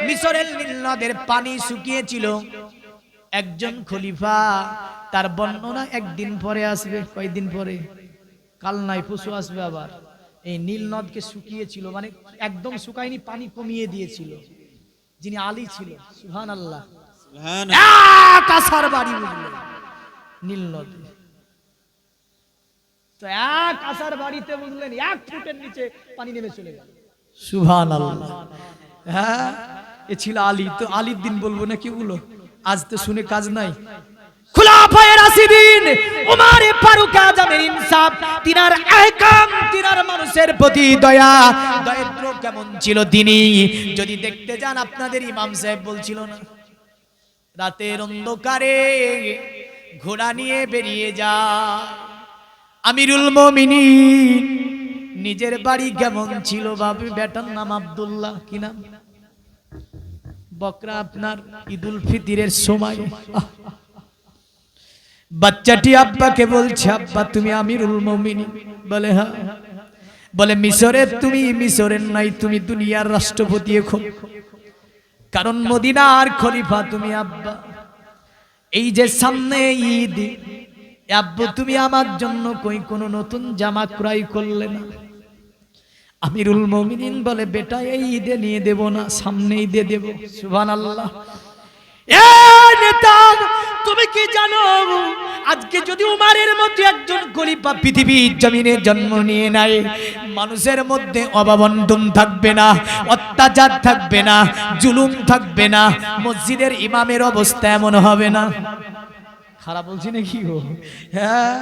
মিশরের নীল নদের পানি শুকিয়েছিল। একজন খলিফা, তার বর্ণনা একদিন পরে আসবে। কয়দিন পরে? কাল নাই, পশু আসবে আবার। এই নীল নদকে শুকিয়েছিল, মানে একদম শুকায়নি, পানি কমিয়ে দিয়েছিল যিনি আলী ছিল। সুবহানাল্লাহ, সুবহানাল্লাহ। কাসার বাড়ি বুঝলেন নীল নদে, তো এক কাসার বাড়িতে বুঝলেন 1 ফুটের নিচে পানি নেমে চলে গেল। সুবহানাল্লাহ। হ্যাঁ, এ ছিল আলী। তো আলীর দিন বলবো না কি বলো, আজ তো শুনে কাজ নাই। খুলাফায়ে রাশিদিন উমর ফারুক আজমের ইনসাফ, তিনার আহকাম, তিনার মানুষের প্রতি দয়া দরিদ্র কেমন ছিল তিনি যদি দেখতে যান। আপনাদের ইমাম সাহেব বলছিল না, রাতের অন্ধকারে ঘোড়া নিয়ে বেরিয়ে যায়। আমিরুল মুমিনিন নিজের বাড়ি কেমন ছিল বাবু, বেটার নাম আব্দুল্লাহ, কি নাম, বকরা আপনার ঈদুল ফিতরের সময় বাচ্চাটি আব্বাকে বলছে, আব্বা তুমি আমিরুল মুমিনিন? বলে হ্যাঁ। বলে মিশরে তুমি মিশরের নাই, তুমি দুনিয়ার রাষ্ট্রপতি এখন, কারণ মদিনার খলিফা তুমি আব্বা। এই যে সামনে ঈদ, আব্বু তুমি আমার জন্য কই কোনো নতুন জামা ক্রয় করলে না? আমিরুল মুমিনিন বলে, বেটা এই ঈদে নিয়ে দেব না, সামনে ঈদে দেব। সুবহানাল্লাহ। এ নেতা, তুমি কি জানো আজকে যদি উমারের মতো একজন খলিফা পৃথিবীর জমিনে জন্ম নিয়ে নেয়, মানুষের মধ্যে অভাবন্টন থাকবে না, অত্যাচার থাকবে না, জুলুম থাকবে না, মসজিদের ইমামের অবস্থা এমন হবে না। খারাপ বলছি নাকি গো? হ্যাঁ,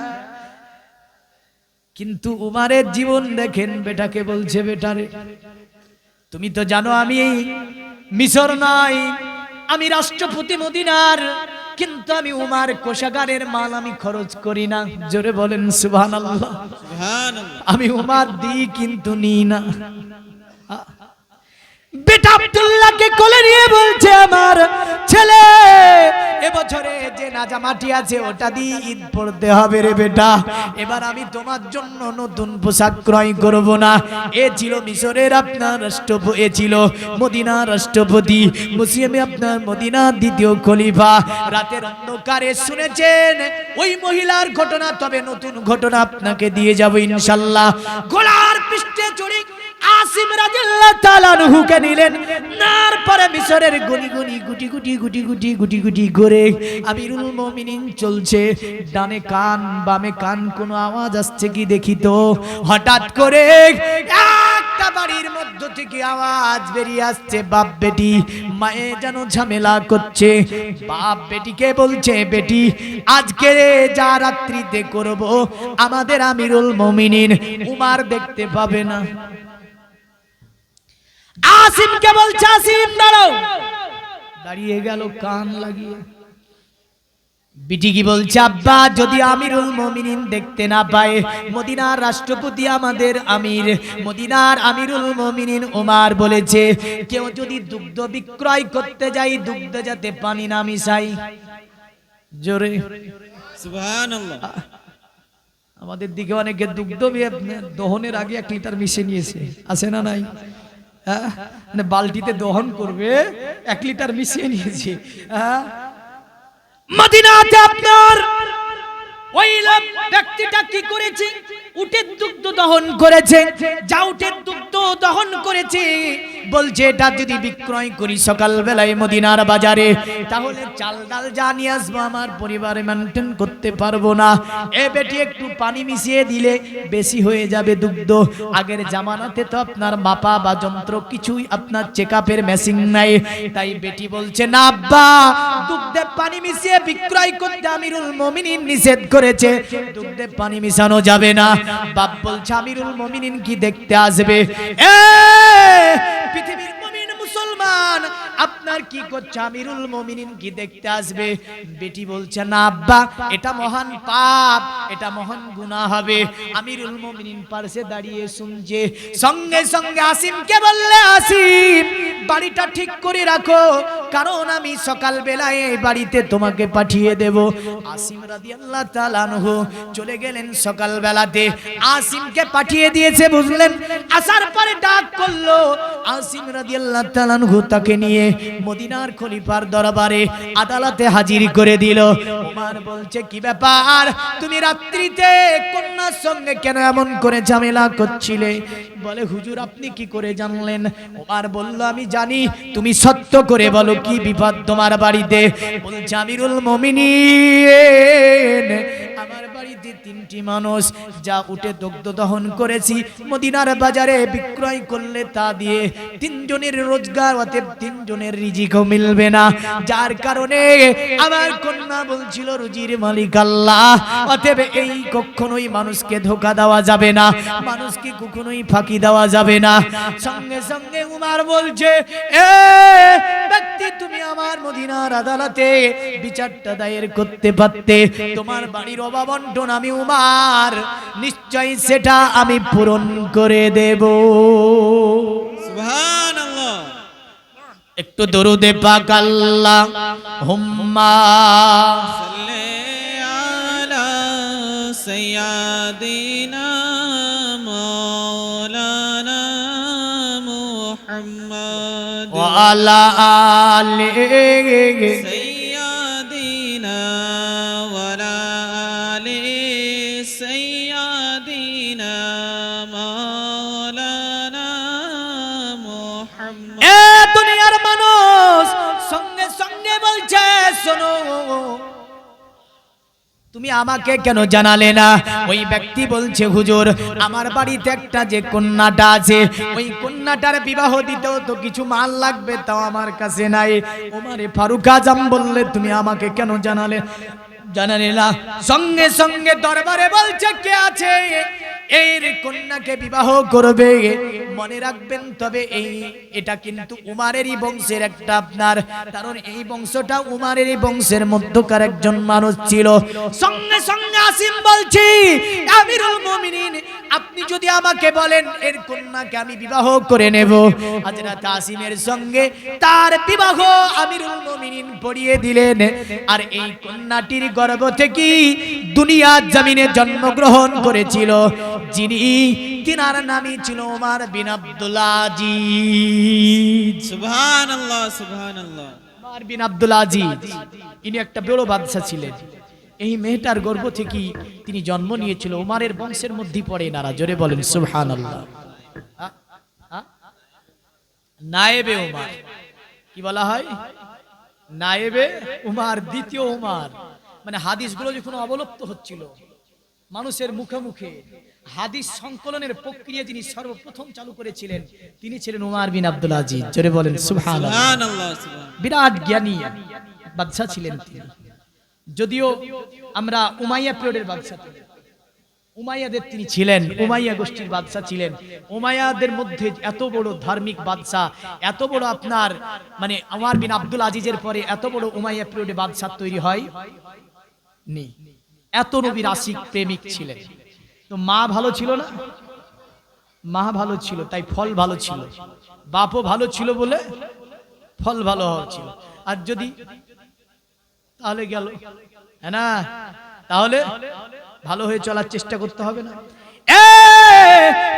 কিন্তু উমারের জীবন দেখেন, বেটাকে বলছে, বেটারে তুমি তো জানো আমি মিশর নয়, আমি রাষ্ট্রপতি মদিনার, কিন্তু আমি উমার কোষাগারের মাল আমি খরচ করি না। জোরে বলেন সুবহানাল্লাহ। আমি উমার দিই কিন্তু নিই না। বেটা আব্দুল্লাহকে কোলে নিয়ে বলছে, আমার ছেলে এবছরে যে নাজামাটি আছে ওটা দিয়ে ঈদ পড়তে হবে রে বেটা, এবার আমি তোমার জন্য নতুন পোশাক ক্রয় করব না। এ ছিল মিশরের আপনার রাষ্ট্রপতি, এ ছিল মদিনার রাষ্ট্রপতি, মুসলিমে আপনার মদিনার দ্বিতীয় খলিফা। রাতের অন্ধকারে শুনেছেন ওই মহিলার ঘটনা, তবে নতুন ঘটনা আপনাকে দিয়ে যাব ইনশাআল্লাহ। ঘোড়ার পৃষ্ঠে চড়ে আসিম রাদিয়াল্লাহু তাআলা আনহুকে নিলেন, নার পরে মিশরের গনি গনি গুটি গুটি গুটি গুটি গুটি গুটি করে আমিরুল মুমিনিন চলছে। ডানে কান বামে কান, কোনো আওয়াজ আসছে কি দেখি তো। হঠাৎ করে একটা বাড়ির মধ্য থেকে আওয়াজ বেরিয়ে আসছে, বাপ বেটি মায়ে যেন ঝামেলা করছে। বাপ বেটিকে বলছে, বেটি আজকে যা রাত্রিতে করব আমাদের আমিরুল মুমিনিন উমার দেখতে পাবে না। আসিমকে বলছে, আসিম দাঁড়াও। দাঁড়িয়ে গেল কান লাগিয়ে। বিটি কি বলছে, আব্বা যদি আমিরুল মুমিনিন দেখতে না পায়, মদিনার রাষ্ট্রপতি আমাদের আমির, মদিনার আমিরুল মুমিনিন ওমর বলেছে, কেউ যদি দুগ্ধ বিক্রয় করতে যায় দুগ্ধে যাতে পানি না মিশাই। জোরে সুবহানাল্লাহ। আমাদের দিকে অনেকে দুগ্ধ দহনের আগে 1 লিটার মিশিয়ে নিয়েছে, আছে না নাই? মানে বালতিতে দহন করবে 1 লিটার মিশিয়ে নিয়েছে। মদিনাতে আপনার ওই ব্যক্তিটা কি করেছে, উটের দুগ্ধ দহন করেছে। যা উটের দুগ্ধ দহন করেছে, বলছে এটা যদি বিক্রয় করি সকাল বেলায় মদিনার বাজারে, তাহলে চাল ডাল যা নিয়ে আসবো আমার পরিবারে মেনটেন করতে পারবো না। এ বেটি একটু পানি মিশিয়ে দিলে বেশি হয়ে যাবে দুগ্ধ। আগের জামানাতে তো আপনার মাপা বা যন্ত্র কিছুই, আপনার চেকআপের মেশিন নাই। তাই বেটি বলছে, না আব্বা, দুগ্ধে পানি মিশিয়ে বিক্রয় করতে আমিরুল মুমিনিন নিষেধ করেছে, দুগ্ধে পানি মিশানো যাবে না। বাপ বলছে, আমিরুল মুমিনিন কি দেখতে আসবে? পৃথিবীর মুমিন মুসলমান আপনার কি করছে, আমিরুল মুমিনিন কি দেখতে আসবে? বেটি বলছে, না আব্বা, এটা মহান পাপ, এটা মহান গুনাহ হবে। আমিরুল মুমিনিন পাশে দাঁড়িয়ে শুনছে। সঙ্গে সঙ্গে আসিমকে বললে, আসিম বাড়িটা ঠিক করে রাখো, কারণ আমি সকাল বেলায় এই বাড়িতে তোমাকে পাঠিয়ে দেব। আসিম রাদিয়াল্লাহু তাআলা আনহু চলে গেলেন সকাল বেলাতে, আসিমকে পাঠিয়ে দিয়েছে, বুঝলেন? আসার পরে ডাক করলো, আসিম রাদিয়াল্লাহু তাআলা আনহু তাকে নিয়ে মদিনার খলিফার দরবারে আদালতে হাজির করে দিল। ওমর বলছে, কি ব্যাপার, তুমি রাত্রিতে কন্যার সঙ্গে কেন এমন করে ঝামেলা করছিলে? বলে, হুজুর আপনি কি করে জানলেন? ওমর বলল, আমি জানি, তুমি সত্য করে বলো কি বিপদ তোমার বাড়িতে? বলছে, আমিরুল মুমিনিন আমার বাড়িতে যে 3টি মানুষ যা উটে দুগ্ধ দহন করেছি মদিনার বাজারে বিক্রয় করলে তা দিয়ে 3 জনের রোজগার অতএব 3 জনের রিজিকও মিলবে না, যার কারণে আমার কন্যা বলছিল রুজির মালিক আল্লাহ, অতএব এই কখনোই মানুষকে ধোঁকা দেওয়া যাবে না, মানুষকে কখনোই ফাঁকি দেওয়া যাবে না। সঙ্গে সঙ্গে উমার বলছে, এ ব্যক্তি তুমি আমার মদিনার আদালতে বিচারটা দায়ের করতে পারতে, তোমার বাড়ির অববন্টন আমি উমার নিশ্চয়ই সেটা আমি পূরণ করে দেব। সুবহানাল্লাহ। একটু দরুদে পাক আল্লাহুম্মা সাল্লি আলা সাইয়্যিদিনা মাওলানা মুহাম্মদ ওয়া আলা আলি সাইয়্যিদিনা ওয়া আলা আলি সাইয়্যিদিনা মাওলানা মুহাম্মদ। এ দুনিয়ার মানুষ সঙ্গে সঙ্গে বলছে, শোনো তুমি আমাকে কেন জানালে না? ওই ব্যক্তি বলছে, হুজুর আমার বাড়িতে একটা যে কন্যাটা আছে ওই কন্যাটার বিবাহ দিতেও তো কিছু মাল লাগবে, তাও আমার কাছে নাই। ওমরে ফারুক আজম বললে, তুমি আমাকে কেন জানালে না? সঙ্গে সঙ্গে দরবারে বলছে, কে আছে এর কন্যাকে বিবাহ করবে? মনে রাখবেন তবে এটা কিন্তু উমারেরই বংশের একটা আপনার, কারণ এই বংশটা উমারেরই বংশের মধ্যকার একজন মানুষ ছিল। সঙ্গে সঙ্গে আসিম বলছি, আমিরুল মুমিনিন আপনি যদি আমাকে বলেন এর কন্যাকে আমি বিবাহ করে নেব, হযরত আসিমের সঙ্গে তার বিবাহ আমিরুল মুমিনিন পড়িয়ে দিলেন। আর এই কন্যাটির গর্ভ থেকে দুনিয়ার জমিনে জন্মগ্রহণ করেছিল যিনি, তিনার নামই ছিল ওমর বিন আব্দুল আজিজ। সুবহানাল্লাহ সুবহানাল্লাহ। ওমর বিন আব্দুল আজিজ ইনি একটা বড় বাদশা ছিলেন। এই মেয়েটার গর্ভ থেকে তিনি জন্ম নিয়েছিল, ওমরের বংশের মধ্যে পড়ে নারা, জোরে বলেন সুবহানাল্লাহ। নায়েবে ওমর কি বলা হয়? নায়েবে উমার, দ্বিতীয় উমার। মানে হাদিসগুলো যখন অবলুপ্ত হচ্ছিল মানুষের মুখে মুখে, হাদিস সংকলনের প্রক্রিয়া যিনি সর্বপ্রথম চালু করেছিলেন তিনি ছিলেন উমর বিন আব্দুল আজিজ, জোরে বলেন সুবহানাল্লাহ। সুবহানাল্লাহ সুবহানাল্লাহ। বিরাট জ্ঞানী বাদশা ছিলেন তিনি। যদিও আমরা উমাইয়া পিরিয়ডের বাদশা, উমাইয়াদের তিনি ছিলেন, উমাইয়া গোষ্ঠীর বাদশা ছিলেন। উমাইয়াদের মধ্যে এত বড় ধার্মিক বাদশা, এত বড় আপনার মানে উমর বিন আব্দুল আজিজের পরে এত বড় উমাইয়া পিরিয়ডে বাদশা তৈরি হয় নি। এত নবীর আশিক প্রেমিক ছিলেন। তো মা ভালো ছিল না? মা ভালো ছিল তাই ফল ভালো ছিল, বাপও ভালো ছিল বলে ফল ভালো হচ্ছিল। আর যদি তাহলে গেল, হ্যাঁ না, তাহলে ভালো হয়ে চলার চেষ্টা করতে হবে না?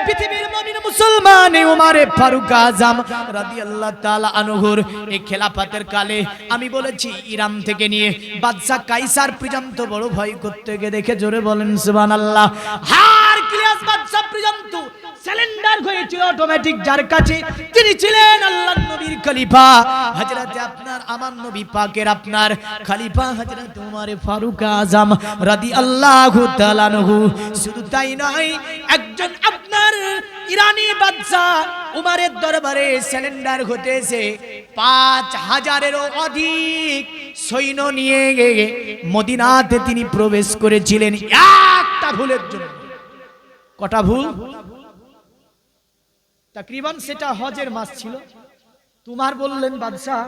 পৃথিবীর মুমিন মুসলমান উমরে ফারুক আজম রাদিয়াল্লাহু তাআলা আনহুর এই খেলাফতের কালে আমি বলেছি ইরান থেকে নিয়ে বাদশা কাইসার পর্যন্ত বড় ভয় করতে গিয়ে দেখে, জোরে বলেন সুবহানাল্লাহ। হারকিলিয়াস বাদশা পর্যন্ত সিলিন্ডার হয়েছিল অটোমেটিক, যার কাছে তিনি ছিলেন আল্লাহর নবীর খলিফা হযরত আপনার আমার নবী পাকের আপনার খলিফা হযরত উমরে ফারুক আজম রাদিয়াল্লাহু তাআলা আনহু। শুধু তাই নয়, একজন আপনার ইরানি বাদশা উমরের দরবারে সিলিন্ডার হতেছে 5000-এরও অধিক সৈন্য নিয়ে মদিনাতে তিনি প্রবেশ করেছিলেন একটা ভুলের জন্য। কটা ভুল? তাকরিবান সেটা হজের মাস ছিল। তোমার বললেন বাদশাহ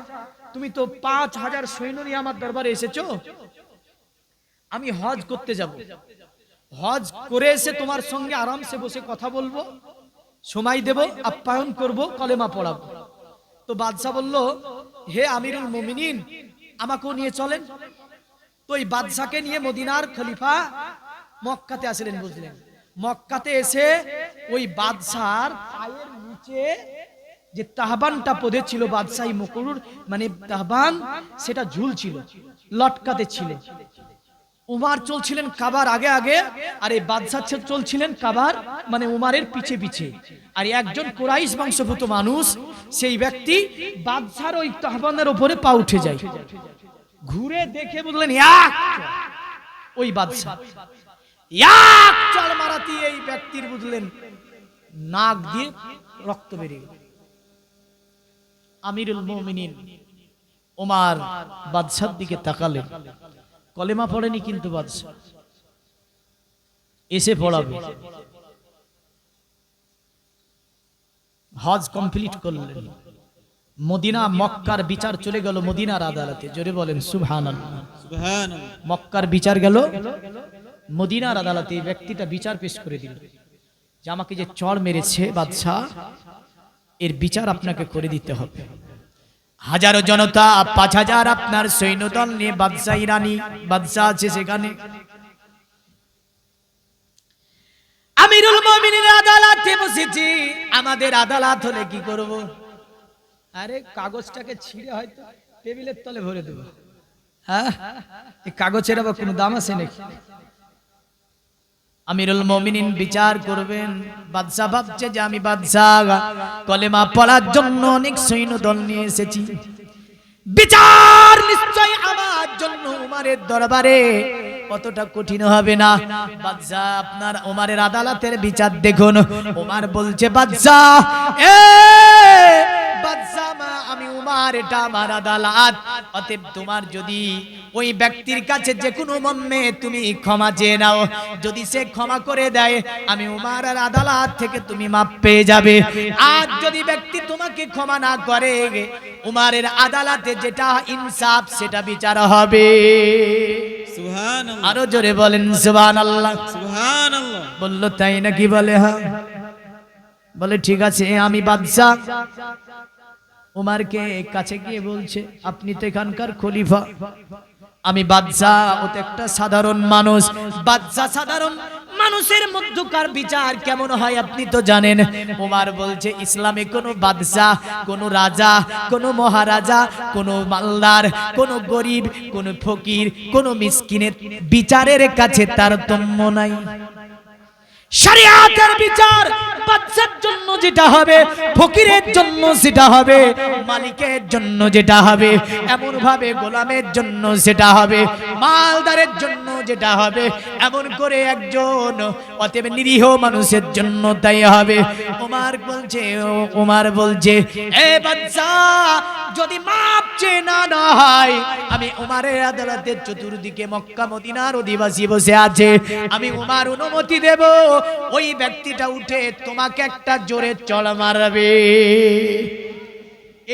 তুমি তো 5000 সৈন্য নিয়ে আমার দরবারে এসেছো, আমি হজ করতে যাব, হজ করে এসে তোমার সঙ্গে আরামসে বসে কথা বলবো, সময় দেব, আপ্যায়ন করব, কলেমা পড়াবো। তো বাদশাহ বলল, হে আমিরুল মুমিনিন আমাকেও নিয়ে চলেন। তো এই বাদশাকে নিয়ে মদিনার খলিফা মক্কাতে আসলেন। বুঝলেন, মক্কাতে এসে ওই বাদশার পায়ের নিচে যে তাহবানটা পদে ছিল, বাদশাহী মুকুর মানে তাহবান, সেটা ঝুলছিল, লটকাতে ছিল। উমর চলছিলেন কাবার আগে আগে, আর এই বাদশাহ চলছিলেন কাবার মানে উমরের পিছে পিছে। আর একজন কুরাইশ বংশোদ্ভূত মানুষ, সেই ব্যক্তি বাদশার ওই তাহবানের উপরে পা উঠে যায়। ঘুরে দেখে বললেন ওই বাদশাহ। এক চল মারাতে এই ব্যক্তির বুঝলেন নাক দিয়ে রক্ত বেরিয়ে গেল। আমিরুল মুমিনিন ওমর বাদশার দিকে তাকালেন, কলেমা পড়েনি কিন্তু বাদশা এসে পড়াবে। হজ কমপ্লিট করলেন, মদিনা মক্কার বিচার চলে গেল মদিনার আদালতে। জোরে বলেন সুবহানাল্লাহ। সুবহানাল্লাহ। মক্কার বিচার গেল মদিনার আদালতে। এই ব্যক্তিটা বিচার পেশ করে দিল যে আমাকে যে চড় মেরেছে বাদশা, এর বিচার আপনাকে করে দিতে হবে। হাজারো জনতা, 5000 আপনার সৈন্যদল নিয়ে বাদশা ইরানি বাদশা আছে সেখানে। আমিরুল মুমিনিন আদালতে বসেছি। আমাদের আদালত হলে কি করব? আরে কাগজটাকে ছিঁড়ে হয়তো টেবিলের তলে ভরে দেব। হ্যাঁ, এই কাগজের আবার কোনো দাম আছে নাকি? আমিরুল মুমিনিন বিচার করবেন। বাদশা ভাবছে যে আমি বাদশা, কলেমা পড়ার জন্য অনেক সৈন্যদল নিয়ে এসেছি, বিচার নিশ্চয় আমার জন্য উমারের দরবারে কতটা কঠিন হবে না। বাদশা আপনার উমারের আদালতের বিচার দেখুন। উমার বলছে বাদশা, এ বাদশা আমি উমার, এটা আমার আদালত, অতএব তোমার যদি ওই ব্যক্তির কাছে যে কোনো মর্মে তুমি ক্ষমা চেয়ে নাও, যদি সে ক্ষমা করে দেয় আমি উমারের আদালত থেকে তুমি মাপ পেয়ে যাবে। আর যদি ব্যক্তি তোমাকে ক্ষমা না করে, উমারের আদালতে যেটা ইনসাফ সেটা বিচার হবে। সুবহানাল্লাহ। আরো জোরে বলেন সুবহানাল্লাহ। সুবহানাল্লাহ। বলল তাই নাকি? বলে হ্যাঁ। বলে ঠিক আছে, আমি বাদশা। উমারকে কাছে গিয়ে বলছে আপনি তো এখানকার খলিফা, আমি বাদশা, ও তো একটা সাধারণ মানুষ। বাদশা সাধারণ মানুষের মধ্যকার বিচার কেমন হয় আপনি তো জানেন। উমার বলছে ইসলামে কোনো বাদশা, কোনো রাজা, কোনো মহারাজা, কোনো মালদার, কোনো গরিব, কোনো ফকির, কোনো মিসকিনের বিচারের কাছে তারতম্য নাই। শরিয়াতের বিচার বাদশার জন্য যেটা হবে, ফকিরের জন্য সেটা হবে, মালিকের জন্য যেটা হবে এমন ভাবে গোলামের জন্য সেটা হবে, মালদারের জন্য যেটা হবে এমন করে একজন অতএব নিরীহ মানুষের জন্য তাই হবে। উমার বলছে এ বাদশা, যদি মাপ চেয়ে না হয়, আমি উমারের আদালতের চতুর্দিকে মক্কা মদিনার অধিবাসী বসে আছে, আমি উমার অনুমতি দেব ওই ব্যক্তিটা উঠে তোমাকে একটা জোরে চড় মারবে।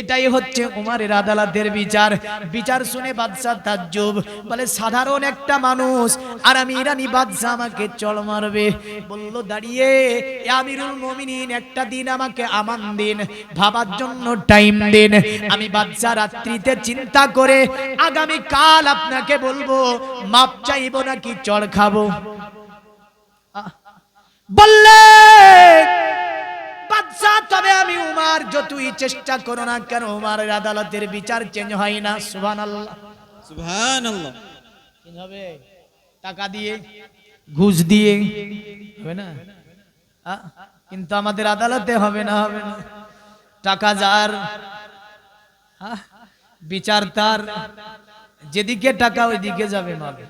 এটাই হচ্ছে উমারের আদালতের বিচার। বিচার শুনে বাদশা তাজ্জব, বলে সাধারণ একটা মানুষ আর আমি ইরানি বাদশা আমাকে চড় মারবে। বলল দাঁড়িয়ে, আমিরুল মুমিনিন একটা দিন আমাকে আমান দিন, ভাবার জন্য টাইম দিন। আমি বাদশা রাত্রিতে চিন্তা করে আগামী কাল আপনাকে বলবো মাপ চাইবো নাকি চড় খাবো। বললে বাদশা তবে আমি উমার, যতই চেষ্টা করো না কেন উমারের আদালতের বিচার চেঞ্জ হয় না। সুবহানাল্লাহ। সুবহানাল্লাহ। চেঞ্জ হবে টাকা দিয়ে, ঘুষ দিয়ে হবে না, কিন্তু আমাদের আদালতে হবে না, হবে না। টাকা যার, বিচার তার, যেদিকে টাকা ওইদিকে যাবে মাবে।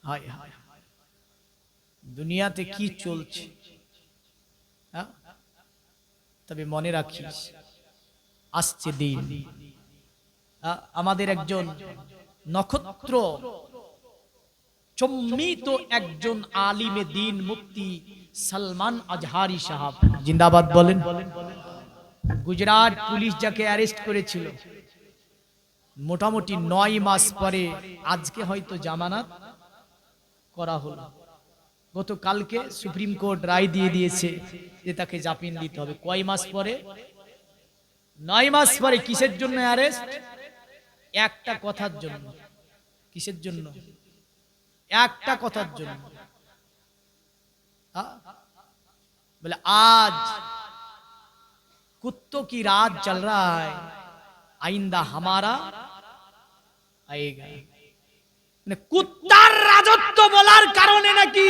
হায় হায়, দুনিয়াতে কি চলছে। তবে মনে রাখিস আসছে দিন, আমাদের একজন নক্ষত্র চম্মিত একজন আলিমে দিন মুফতি সালমান আজহারি সাহেব জিন্দাবাদ বলেন। গুজরাট পুলিশ যাকে অ্যারেস্ট করেছিল, মোটামুটি 9 মাস পরে আজকে হয়তো জামানত করা হলো। গতকালকে সুপ্রিম কোর্ট রায় দিয়ে দিয়েছে যে তাকে জামিন দিতে হবে। কয় মাস পরে? 9 মাস পরে। কিসের জন্য অ্যারেস্ট? একটা কথার জন্য। কিসের জন্য? একটা কথার জন্য। बोले आज कुत्तों की रात चल रहा है, आइंदा हमारा आएगा। কুত্তার রাজত্ব বলার কারণে নাকি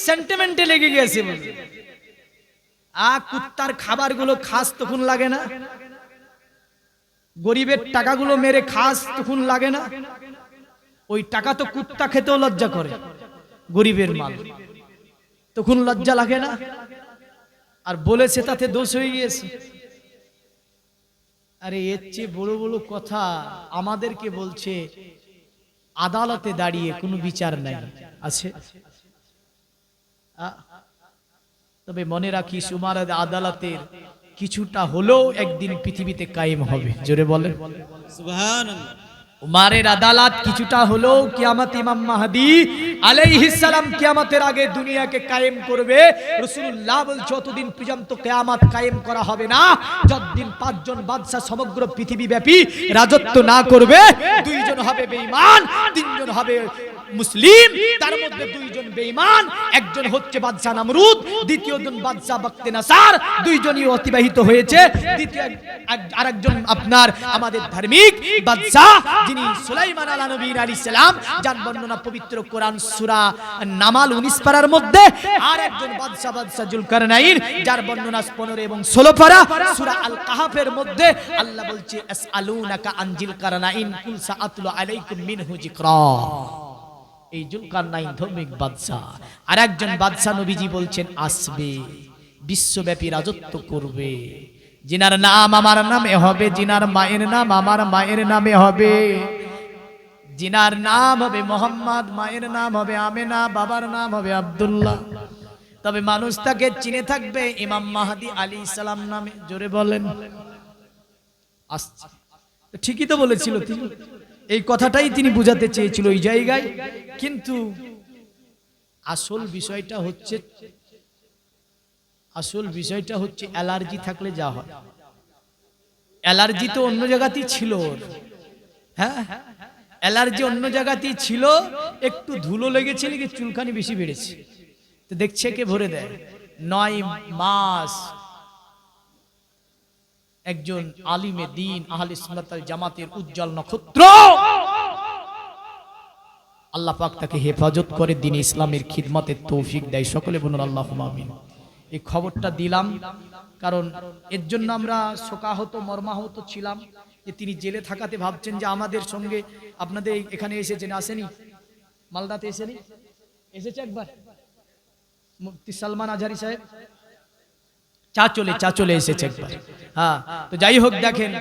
সেন্টিমেন্টে লেগে গেছে বলে। কুত্তার খাবারগুলো খাস তখন লাগে না, গরিবের টাকাগুলো মেরে খাস তখন লাগে না, ওই টাকা তো কুত্তা খেতেও লজ্জা করে, গরিবের মাল, তখন লজ্জা লাগে না? আর বলেছে তাতে দোষ হয়ে গিয়েছে। আরে এর চেয়ে বড় বড় কথা আমাদেরকে বলছে, আদালতে দাঁড়িয়ে কোনো বিচার নাই আছে। তবে মনে রাখিস উমার আদালতের কিছুটা হলেও একদিন পৃথিবীতে কায়েম হবে। জোরে বলে সুবহানাল্লাহ। উমারের আদালত কিছুটা হলেও কিয়ামত ইমাম মাহদী আলাইহিস সালাম কিয়ামতের আগে দুনিয়াকে কায়েম করবে। রাসূলুল্লাহ বলছে যতদিন পর্যন্ত কিয়ামত কায়েম করা হবে না, যতদিন পাঁচজন বাদশা সমগ্র পৃথিবী ব্যাপী রাজত্ব না করবে, দুইজন হবে বেঈমান, তিনজন হবে মুসলিম, তার মধ্যে দুইজন বেঈমান, একজন হচ্ছে বাদশা নমরুদ, দ্বিতীয়জন বাদশা বখতে নাসার, দুইজনই অতিবাহিত হয়েছে। দ্বিতীয় আরেকজন আপনার আমাদের ধার্মিক বাদশা যিনি সুলাইমান আলাইহিস সালাম, যার বর্ণনা পবিত্র কোরআন সূরা নামাল 19 পারার মধ্যে, আর একজন বাদশা জুলকারনাইন, যার বর্ণনা 15 এবং 16 পারা সূরা আল কাহাফের মধ্যে। আল্লাহ বলছে আসআলুনাকা আন জিলকারনাইন কুল সাআতলু আলাইকুম মিনহু যিকরা। এই জুলকারনাইন ধার্মিক বাদশা, আর একজন বাদশা নবীজি বলছেন আসবে, বিশ্বব্যাপী রাজত্ব করবে, জিনার নাম আমার নামে হবে, জিনার মায়ের নাম আমার মায়ের নামে হবে, জিনার নাম হবে মোহাম্মদ, মায়ের নাম হবে আমেনা, বাবার নাম হবে আব্দুল্লাহ। তবে মানুষ তাকে চিনে থাকবে ইমাম মাহদী আলাইহিস সালাম নামে। জোরে বলেন আসছে। ঠিকই তো বলেছিল তিনি, এই কথাটাই তিনি বুঝাতে চেয়েছিল ওই জায়গায়। কিন্তু আসল বিষয়টা হচ্ছে অ্যালার্জি থাকলে যা হয়। অ্যালার্জি তো অন্য জায়গাতেই ছিল, হ্যাঁ অ্যালার্জি অন্য জায়গাতেই ছিল, একটু ধুলো লেগেছে নাকি চুলকানি বেশি বেড়েছে, তো দেখছে কে ভরে দেয়। 9 মাস একজন আলিমে দ্বীন আহলে সুন্নাত ওয়াল জামাতের উজ্জ্বল নক্ষত্র, আল্লাহ পাক তাকে হেফাজত করে দ্বীন ইসলামের খিদমতের তৌফিক দেয়। সকলে বলুন আল্লাহুম্মা আমিন। এই খবরটা দিলাম কারণ এর জন্য আমরা শোকাহত মর্মাহত ছিলাম যে তিনি জেলে থাকাতে ভাবছেন যে আমাদের সঙ্গে আপনাদের এখানে এসেছেন, আসেনি? মালদাতে এসেছে একবার মুফতি সালমান আজহারি সাহেব, চা চলে এসেছে একবার। হ্যাঁ, তো যাই হোক, দেখেন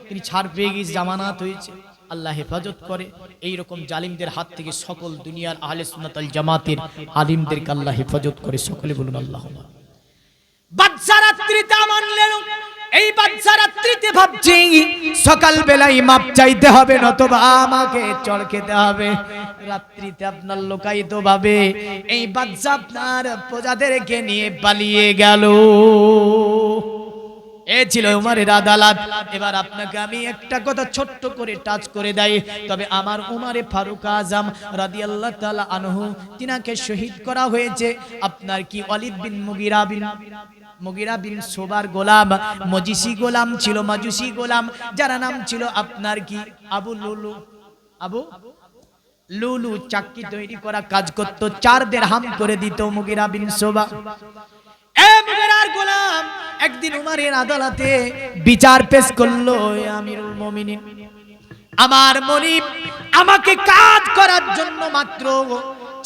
তিনি ছাড় পেয়ে গিয়ে জামানাত হয়েছে। আল্লাহ হেফাজত করে এই রকম জালিমদের হাত থেকে সকল দুনিয়ার আহলে সুন্নাত ওয়াল জামাতের আলিমদেরকে আল্লাহ হেফাজত করে। সকলে বলুন আল্লাহুম্মা। বাদশা রাত্রিতে আমার লেলো, এই বাদশা রাত্রিতে ভাবছি সকাল বেলায় মাপ চাইতে হবে, নতুবা আমাকে চড় খেতে হবে। রাত্রিতে আপনার লোকায়িত ভাবে এই বাদশা আপনার প্রজাদেরকে নিয়ে পালিয়ে গেল। এ ছিল উমারের আদালত। এবার আপনাকে আমি একটা কথা ছোট্ট করে টাচ করে দেই, তবে আমার উমারে ফারুক আজম রাদিয়াল্লাহু তাআলা আনহু, তিনাকে শহীদ করা হয়েছে আপনার কি ওয়ালিদ বিন মুগিরা বিন সোবার গোলাম, মজিসি গোলাম ছিল, মাজুসি গোলাম, যার নাম ছিল আপনার কি আবু লুলু, চাক্কি তৈরি করা কাজ করত, 4 দিরহাম করে দিত মুগিরা বিন সোবা। মুগিরার গোলাম একদিন উমারের আদালতে বিচার পেশ করলো, আমিরুল মুমিনিন আমার মনিব আমাকে কাজ করার জন্য মাত্র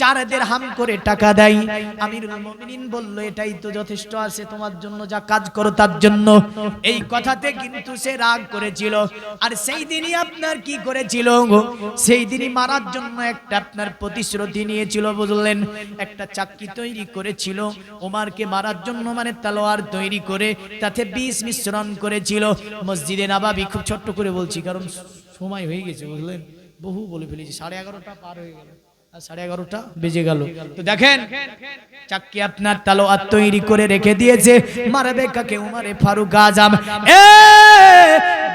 4 দিরহাম করে টাকা দেয়। আমিরুল মুমিনিন বলল এটাই তো যথেষ্ট আছে তোমার জন্য, যা কাজ করো তার জন্য। এই কথাতে কিন্তু সে রাগ করেছিল, আর সেই দিনই আপনার কি করেছিল, সেই দিনই মারার জন্য একটা আপনার প্রতিশ্রুতি নিয়েছিল, বুঝলেন? একটা চাক্কি তৈরি করেছিল ওমরকে মারার জন্য, মানে তলোয়ার তৈরি করে তাতে বিষ মিশ্রণ করেছিল। মসজিদে নববী, খুব ছোট্ট করে বলছি কারণ সময় হয়ে গেছে, বুঝলেন? বহু বলে ফেলেছি, 11:30 পার হয়ে গেল, 11:30 বেজে গেল। তো দেখেন চাক্কি আপনার তলোয়ার তৈরি করে রেখে দিয়েছে, মারবে কাকে? উমারে ফারুক আজম।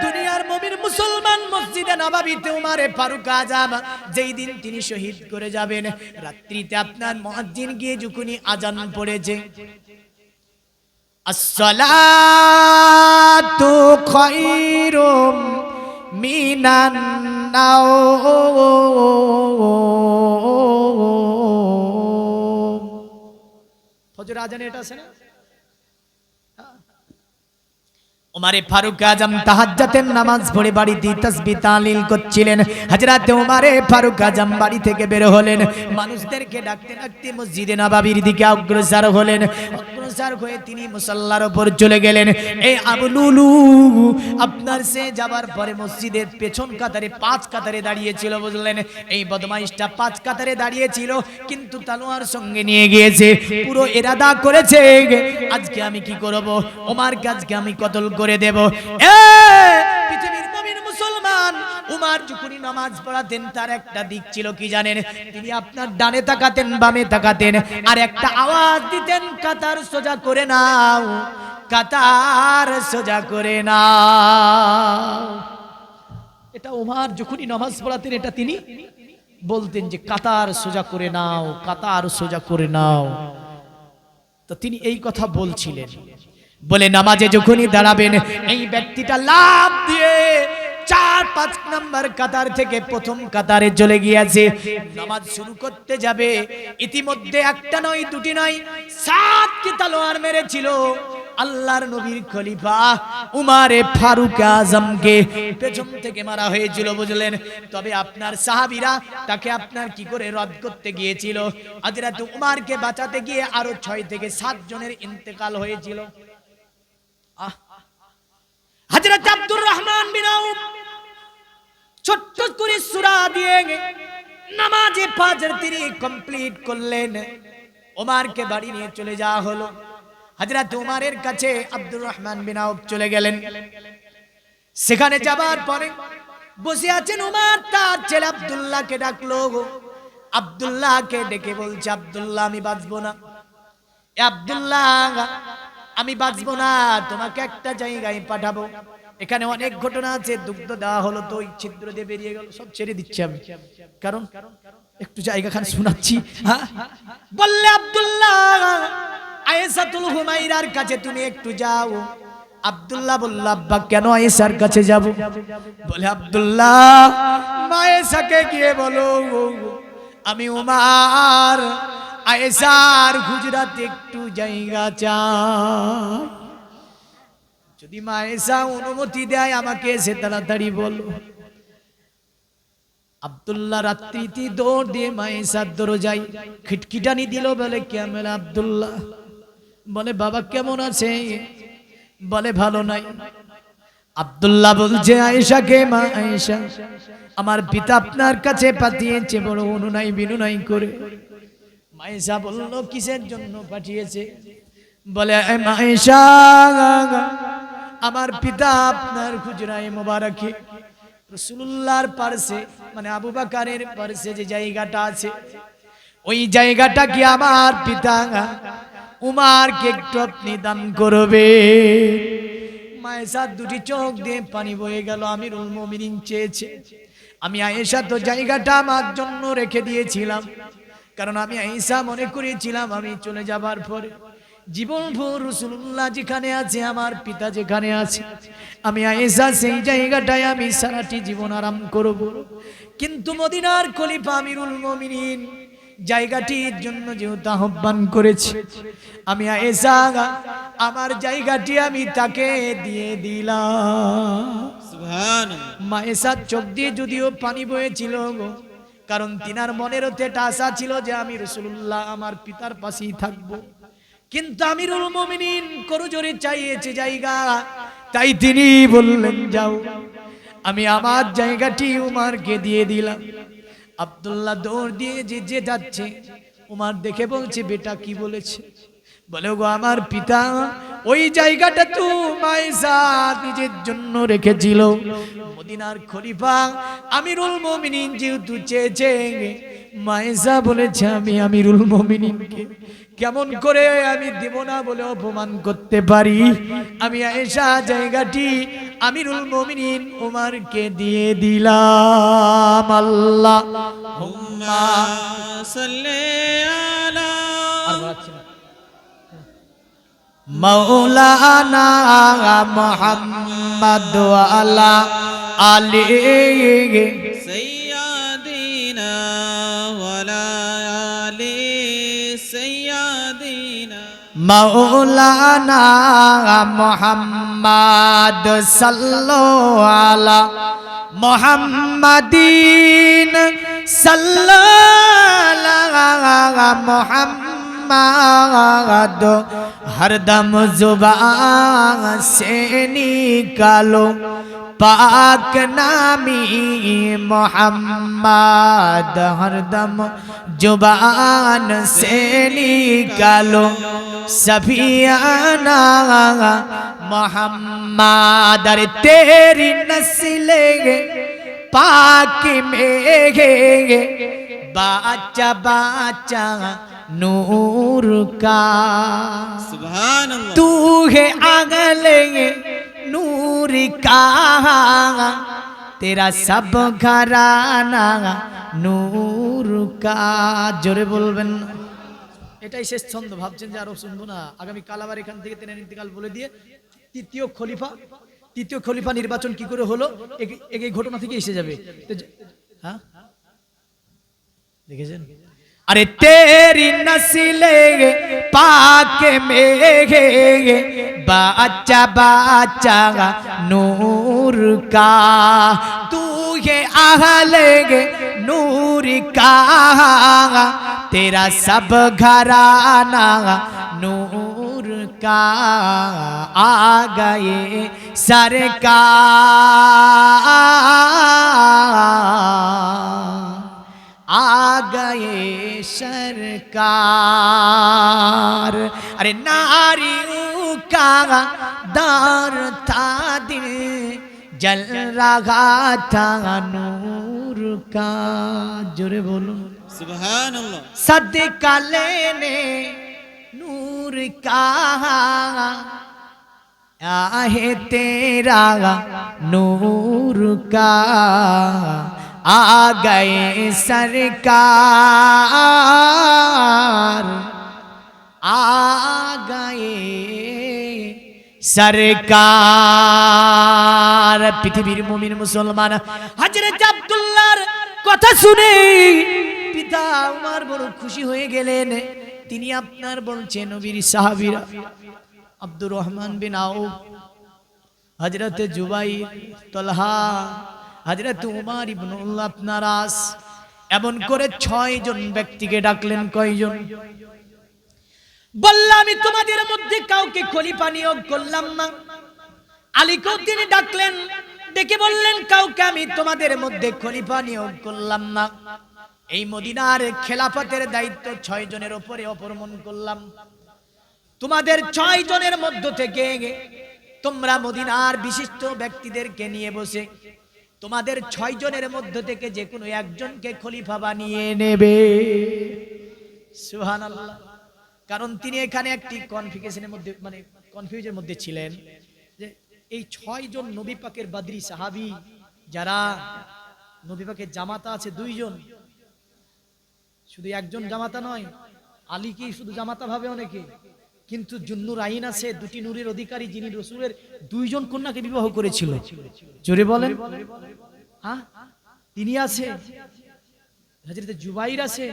দুনিয়ার মুমিন মুসলমান মসজিদে নববীতে উমারে ফারুক আজম যেই দিন তিনি শহীদ করে যাবেন, রাত্রিতে আপনার মুয়াজ্জিন গিয়ে যখনই আজান পড়েছে, আসসালাতু খায়রুম মিনান নাওম, ফজর আজানে এটা আছে না? উমারে ফারুক আজম তাহাজ্জুদের নামাজ পড়ে বাড়িতে তাসবিহ তাহলিল করছিলেন। হযরত উমারে ফারুক আজম বাড়ি থেকে বের হলেন, মানুষদেরকে ডাকতে ডাকতে মসজিদে নববীর দিকে অগ্রসর হলেন। অগ্রসর হয়ে তিনি মুসাল্লার উপর চলে গেলেন। এই আবু লুলু আপনার সে যাবার পরে মসজিদের পেছন কাতারে 5 কাতারে দাঁড়িয়েছিল, বুঝলেন? এই বদমাইশটা 5 কাতারে দাঁড়িয়েছিল, কিন্তু তলোয়ার সঙ্গে নিয়ে গিয়েছে। পুরো ইরাদা করেছে আজকে আমি কি করব, ওমরকে আজকে আমি কতল করে দেব। পৃথিবীর মুমিন মুসলমান, উমর যখনই নামাজ পড়াতেন তার একটা দিক ছিল কি জানেন? তিনি আপনার ডানে তাকাতেন, বামে তাকাতেন, আর একটা আওয়াজ দিতেন, কাতার সোজা করে নাও, কাতার সোজা করে নাও। এটা উমর যখনই নামাজ পড়াতেন এটা তিনি বলতেন যে কাতার সোজা করে নাও, কাতার সোজা করে নাও। তো তিনি এই কথা বলছিলেন বলে নামাজে যখনই দাঁড়াবেন এই ব্যক্তিটা লাফ দিয়ে 4-5 নাম্বার কাতার থেকে প্রথম কাতারে চলে গিয়েছে, নামাজ শুরু করতে যাবে। ইতিমধ্যে একটা নয়, দুটি নয়, 7টি তলোয়ার মেরেছিল আল্লাহর নবীর খলিফা উমারে ফারুক আজমকে পেছন থেকে মারা হয়েছিল, বুঝলেন? তবে আপনার সাহাবীরা তাকে আপনার কি করে রদ করতে গিয়েছিল। হযরত উমারকে বাঁচাতে গিয়ে আরো 6 থেকে 7 জনের ইন্তেকাল হয়েছিল। হযরত আব্দুর রহমান বিন আউফ ছোট্ট করে সূরা দিয়ে নামাজে ফজর তিনি কমপ্লিট করলেন। ওমরকে বাড়ি নিয়ে চলে যাওয়া হলো। হযরত উমারের কাছে আব্দুর রহমান বিন আউফ চলে গেলেন। সেখানে যাবার পরে বসে আছেন উমর, তার ছেলে আব্দুল্লাহকে ডাকলো। আব্দুল্লাহকে ডেকে বলছে, আব্দুল্লাহ আমি বাঁচবো না, আব্দুল্লাহ আমি বাঁচবো না, তোমাকে একটা জায়গায় পাঠাবো। এখানে অনেক ঘটনা আছে, দুগ্ধ দেওয়া হলো তো ওই ছিদ্র দিয়ে বেরিয়ে গেল, সব ছেড়ে দিচ্ছি আমি, কারণ একটু জায়গাখানে শোনাচ্ছি। বললে আব্দুল্লাহ আয়েশাতুল হুমায়রার কাছে তুমি একটু যাও। আব্দুল্লাহ বলল, আব্বা কেন আয়েশার কাছে যাব? বলে আব্দুল্লাহ আয়েশাকে গিয়ে বলো আমি উমর আয়েশার হুজরাতে একটু জায়গা চাই। যদি মা আয়েশা অনুমতি দেয় আমাকে এসে তাড়াতাড়ি বলো। আব্দুল্লাহ রাত্রিতে দৌড় দিয়ে মা আয়েশার দরজায় খিটখিটানি দিল। বলে কেমন আব্দুল্লাহ? বলে বাবা কেমন আছে? বলে ভালো নাই। আব্দুল্লাহ বলছে আয়েশাকে, মা আয়েশা আমার পিতা আপনার কাছে পাঠিয়েছে বড় অনুনয় বিনয় করে। মায়েশা বলল কিসের জন্য পাঠিয়েছে? বলে মা আয়েশা আমার পিতা আপনার হুজরায়ে মুবারাকে রাসূলুল্লাহর পাশে, মানে আবু বকরের পাশে যে জায়গাটা আছে ওই জায়গাটা কি আমার পিতা উমরকে একটু আপনি দান করবে। মায়েশা দুটি চোখ দিয়ে পানি বয়ে গেল। আমিরুল মুমিনিন চেয়েছে, আমি আয়েশা তো জায়গাটা আমার জন্য রেখে দিয়েছিলাম, কারণ আমি আয়েশা মনে করেছিলাম আমি চলে যাবার পরে জীবনভর রাসূলুল্লাহ যেখানে আছে, আমার পিতা যেখানে আছে, আমি আয়েশা সেই জায়গাটায় আমি সারাটি জীবন আরাম করব। কিন্তু মদিনার খলিফা আমিরুল মুমিনিন জায়গাটির জন্য যেহেতু আহ্বান করেছে, আমি আয়েশা আমার জায়গাটি আমি তাকে দিয়ে দিলাম। সুবহানাল্লাহ। মায়েশার চোখ দিয়ে যদিও পানি বয়েছিল, কারণ তিনার মনের একটা আশা ছিল যে আমি রাসূলুল্লাহ আমার পিতার পাশেই থাকব। কিন্তু আমিরুল মুমিনিন করজোরে চাইয়েছে জায়গা, তাই তিনি বললেন যাও, আমি আমার জায়গাটি উমরকে দিয়ে দিলাম। আব্দুল্লাহ দৌড় দিয়ে যে যাচ্ছে, উমর দেখে বলছে বেটা কি বলেছে? বলে গো আমার পিতা ওই জায়গাটা তো মায়েশা নিজের জন্য রেখেছিল। মদিনার খলিফা আমিরুল মুমিনিন যেহেতু চেয়েছে, মায়েশা বলেছে আমি আমিরুল মুমিনিনকে কেমন করে আমি দেব না বলে অপমান করতে পারি। আমি আয়েশা জায়গাটি আমিরুল মুমিনিন উমরকে দিয়ে দিলাম। আল্লাহুম্মা সাল্লি আলা মাওলানা মুহাম্মদ ওয়া আলা আলিহি সাইয়্যিদিনা ওয়া আলা আলি সাইয়্যিদিনা মাওলানা মুহাম্মদ সাল্লাল্লাহু আলা মুহাম্মাদিন সাল্লাল্লাহু মুহাম্মদ हरदम जुबान से निकालो पाक नामी मोहम्मद हरदम जुबान से निकालो सफियाना मोहम्मद अरे तेरी नस्ले पाक में बाचा बाचा नूर का सुभान अल्लाह तू है आगले नूर का तेरा सब घराना नूर का জোরে বলবেন না এটাই শেষ ছন্দ ভাবছেন যে আরো শুনবো না আগামী কাল আবার এখান থেকে তেনার ইন্তেকাল বলে দিয়ে তৃতীয় খলিফা নির্বাচন কি করে হলো এই ঘটনা থেকে এসে যাবে হ্যাঁ দেখেছেন अरे तेरी नस्ले पाक में बाचा बाचा नूर का तू ये आहले नूर का तेरा सब घराना नूर का आ गए सरकार आ गए सरकार अरे नारियों का दार था दिल जल रहा था नूर का जोरे बोलो सुभान अल्लाह सदका लेने नूर का आहे तेरा नूर का आ गए सरकार आ गए सरकार পৃথিবীর মুমিন মুসলমান হযরত আব্দুল্লাহর কথা শুনে পিতা উমর বড় খুশি হয়ে গেলেন তিনি আপনার বলছেন নবীর সাহাবীরা আব্দুর রহমান বিন আউফ হযরত জুবাইর তালহা হযরত উমর ইবনুল আপনারাস এমন করে 6 জন ব্যক্তিকে ডাকলেন কয়জন বললাম আমি তোমাদের মধ্যে কাউকে খলিফা নিয়োগ করলাম না আলীকেও তিনি ডাকলেন ডেকে বললেন কাউকে আমি তোমাদের মধ্যে খলিফা নিয়োগ করলাম না এই মদিনার খেলাফতের দায়িত্ব 6 জনের উপরে অর্পণ করলাম তোমাদের 6 জনের মধ্য থেকে তোমরা মদিনার বিশিষ্ট ব্যক্তিদেরকে নিয়ে বসে তোমাদের 6 জনের মধ্য থেকে যে কোনো একজনকে খলিফা বানিয়ে নেবে সুবহানাল্লাহ কারণ তিনি এখানে একটি কনফিউশনের মধ্যে মানে কনফিউজের মধ্যে ছিলেন যে এই 6 জন নবী পাকের বদরি সাহাবী যারা নবী পাকের জামাতা আছে 2 জন শুধু একজন জামাতা নয় আলী কি শুধু জামাতা ভাবে অনেকে কিন্তু জুন্নুর আইন আছে দুটি নূরের অধিকারী যিনি রাসূলের 2 জন কন্যাকে বিবাহ করেছিল জোরে বলেন হ্যাঁ তিনি আছে হযরত জুবাইর আছে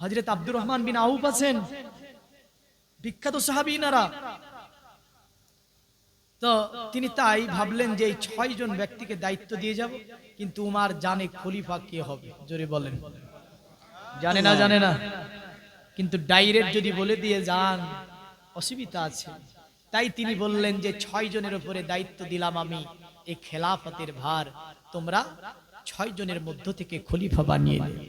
হযরত আব্দুর রহমান বিন আউফ আছেন বিখ্যাত সাহাবীরা তো তিনি তাই ভাবলেন যে এই 6 জন ব্যক্তিকে দায়িত্ব দিয়ে যাব কিন্তু উমর জানে খলিফা কে হবে জোরে বলেন জানে না কিন্তু ডাইরেক্ট যদি বলে দিয়ে যান অসুবিধা আছে তাই তিনি বললেন যে 6 জনের উপরে দায়িত্ব দিলাম আমি এই খেলাফতের ভার তোমরা 6 জনের মধ্য থেকে খলিফা বানিয়ে নেবে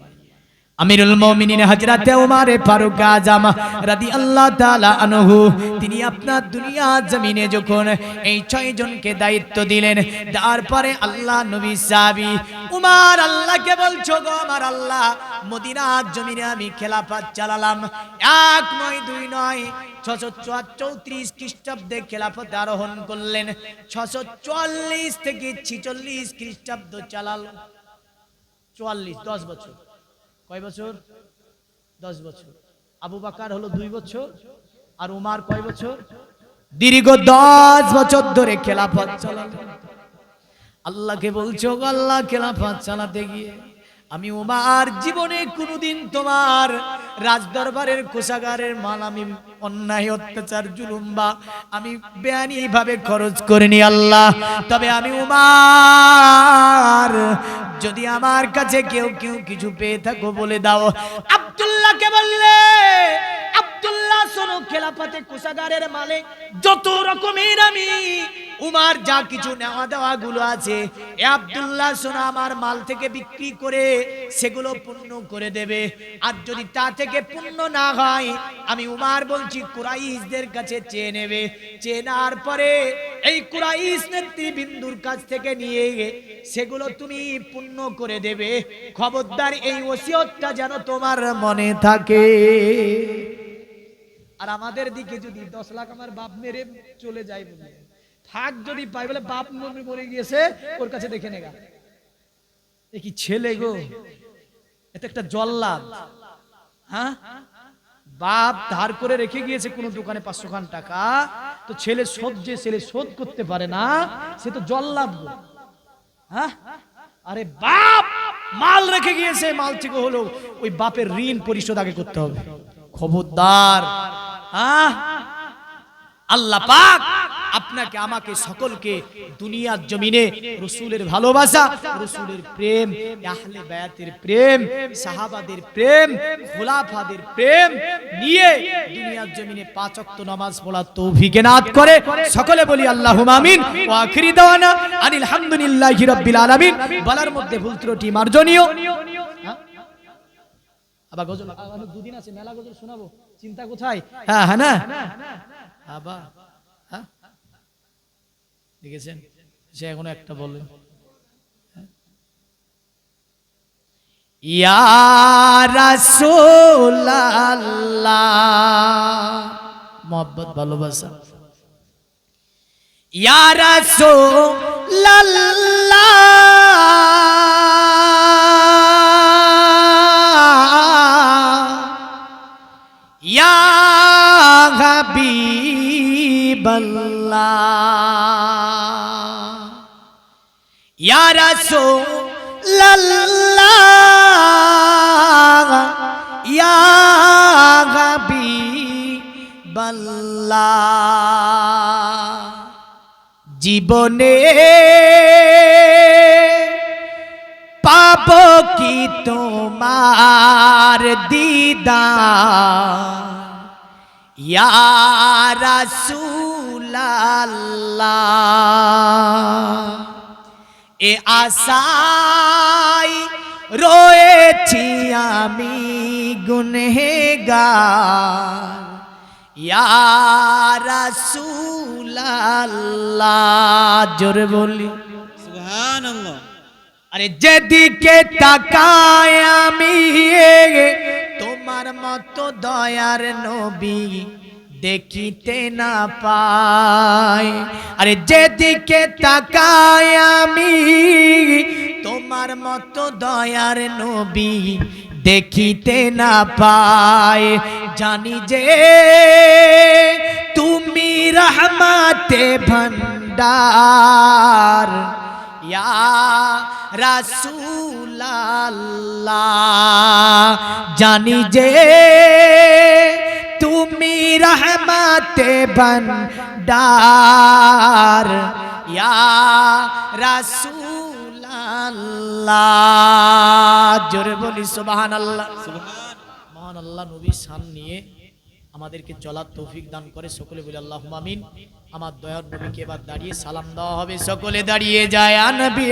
আমিরুল মুমিনিন হযরত উমর ফারুক আযম রাদিয়াল্লাহু তাআলা আনহু তিনি আপনার দুনিয়া জমিনে যখন এই 6 জনকে দায়িত্ব দিলেন তারপরে আল্লাহ নবী সাহাবী উমর আল্লাহকে বলছো গো আমার আল্লাহ মদিনার জমিনে আমি খেলাফত চালালাম 1 নয় 2 নয় 634 খ্রিস্টাব্দে খেলাফত আরোহণ করলেন 644 থেকে 46 খ্রিস্টাব্দ চালাল 44 10 বছর কয় বছর 10 বছর আবু বকর হলো 2 বছর আর উমর কয় বছর দীর্ঘ 10 বছর ধরে খেলাফত চালালেন আল্লাহকে বলছো আল্লাহ খেলাফত চালাতে গিয়ে আমি উমার জীবনে কোনোদিন তোমার রাজদরবারের কোষাগারের মাল আমি অন্যায় অত্যাচার জুলুম বা আমি বেআইনি ভাবে খরচ করিনি আল্লাহ। তবে আমি উমার যদি আমার কাছে কেউ কিছু পেয়ে থাকো বলে দাও। আব্দুল্লাহকে বললে, আব্দুল্লাহ শোনো, খেলাফতে কোষাগারের মালে যত রকমের আমি উমার যা কিছু নেওয়া দেওয়া গুলো আছে, এ আব্দুল্লাহ শোনো, আমার মাল থেকে বিক্রি করে সেগুলো পূর্ণ করে দেবে। আর যদি তা থেকে পূর্ণ না হয়, আমি উমার বলছি কুরাইশদের কাছে চেয়ে নেবে। চেয়ে নেওয়ার পরে এই কুরাইশ নেতৃবৃন্দুর কাছ থেকে নিয়ে সেগুলো তুমি পূর্ণ করে দেবে। খবরদার, এই ওসিয়তটা যেন তোমার মনে থাকে। আর আমাদের দিকে যদি 10 লাখ আমার বাপ মেরে চলে যায় বলে থাক, যদি পাই বলে বাপ মরে গিয়েছে ওর কাছে দেখে নেগা, এ কি ছেলে গো, এটা একটা জল্লাদ। হ্যাঁ, বাপ ধার করে রেখে গিয়েছে কোন দোকানে 500 খান টাকা, তো ছেলে শোধ করতে পারে না, সে তো জল্লাদ গো। হ্যাঁ, আরে বাপ মাল রেখে গিয়েছে, মাল থেকে হলো ওই বাপের ঋণ পরিশোধ আগে করতে হবে। খবরদার। আল্লাহ পাক আপনাকে আমাকে সকলকে দুনিয়ার জমিনে রাসূলের ভালোবাসা, রাসূলের প্রেম, আহলে বায়াতের প্রেম, সাহাবাদের প্রেম, খোলাফাদের প্রেম নিয়ে দুনিয়ার জমিনে 5 ওয়াক্ত নামাজ পড়ার তৌফিক এনায়েত করে। সকলে বলি আল্লাহুম্মা আমিন। ওয়া আখিরি দাওয়ানা আনিল হামদুলিল্লাহি রাব্বিল আলামিন। বলার মধ্যে ভুল ত্রুটি মার্জনীয়। আবার গজল দুদিন আছে, মেলা গজল শোনাবো, চিন্তা কোথায়? হ্যাঁ হ্যাঁ না আবার হ্যাঁ দেখেছেন, সে এখনো একটা বলে ইয়া রাসূলুল্লাহ, মোহাব্বত ভালোবাসা। ইয়া রাসূলুল্লাহ, ইয়া হাবিবাল্লাহ, ইয়া রাসূলুল্লাহ, ইয়া হাবিবাল্লাহ। জীবনে পাবো কি তোমার দিদার, ইয়া রাসূলুল্লাহ। এ আশায় রয়েছি আমি গুনহগার, ইয়া রাসূলুল্লাহ। জোরে বলি সুবহানাল্লাহ। আরে যেদিকে তাকাই আমি তোমার মতো দয়ার নবী দেখিতে না পাই। আরে যেদিকে তাকাই আমি তোমার মতো দয়ার নবী দেখিতে না পাই। জানি যে তুমি রহমতে ভান্ডার, ইয়া রাসূলুল্লাহ। জানি যে তুমি রহমতে ভান্ডার, ইয়া রাসূলুল্লাহ। জোরে বলি সুবহানাল্লাহ। মহান আল্লাহ নবীর শান নিয়ে আমাদেরকে চলার তৌফিক দান করে। সকলে বলি আল্লাহুম্মা আমিন। আমার দয়ার নবীকে এবার দাঁড়িয়ে সালাম দেওয়া হবে, সকলে দাঁড়িয়ে যায়। নবী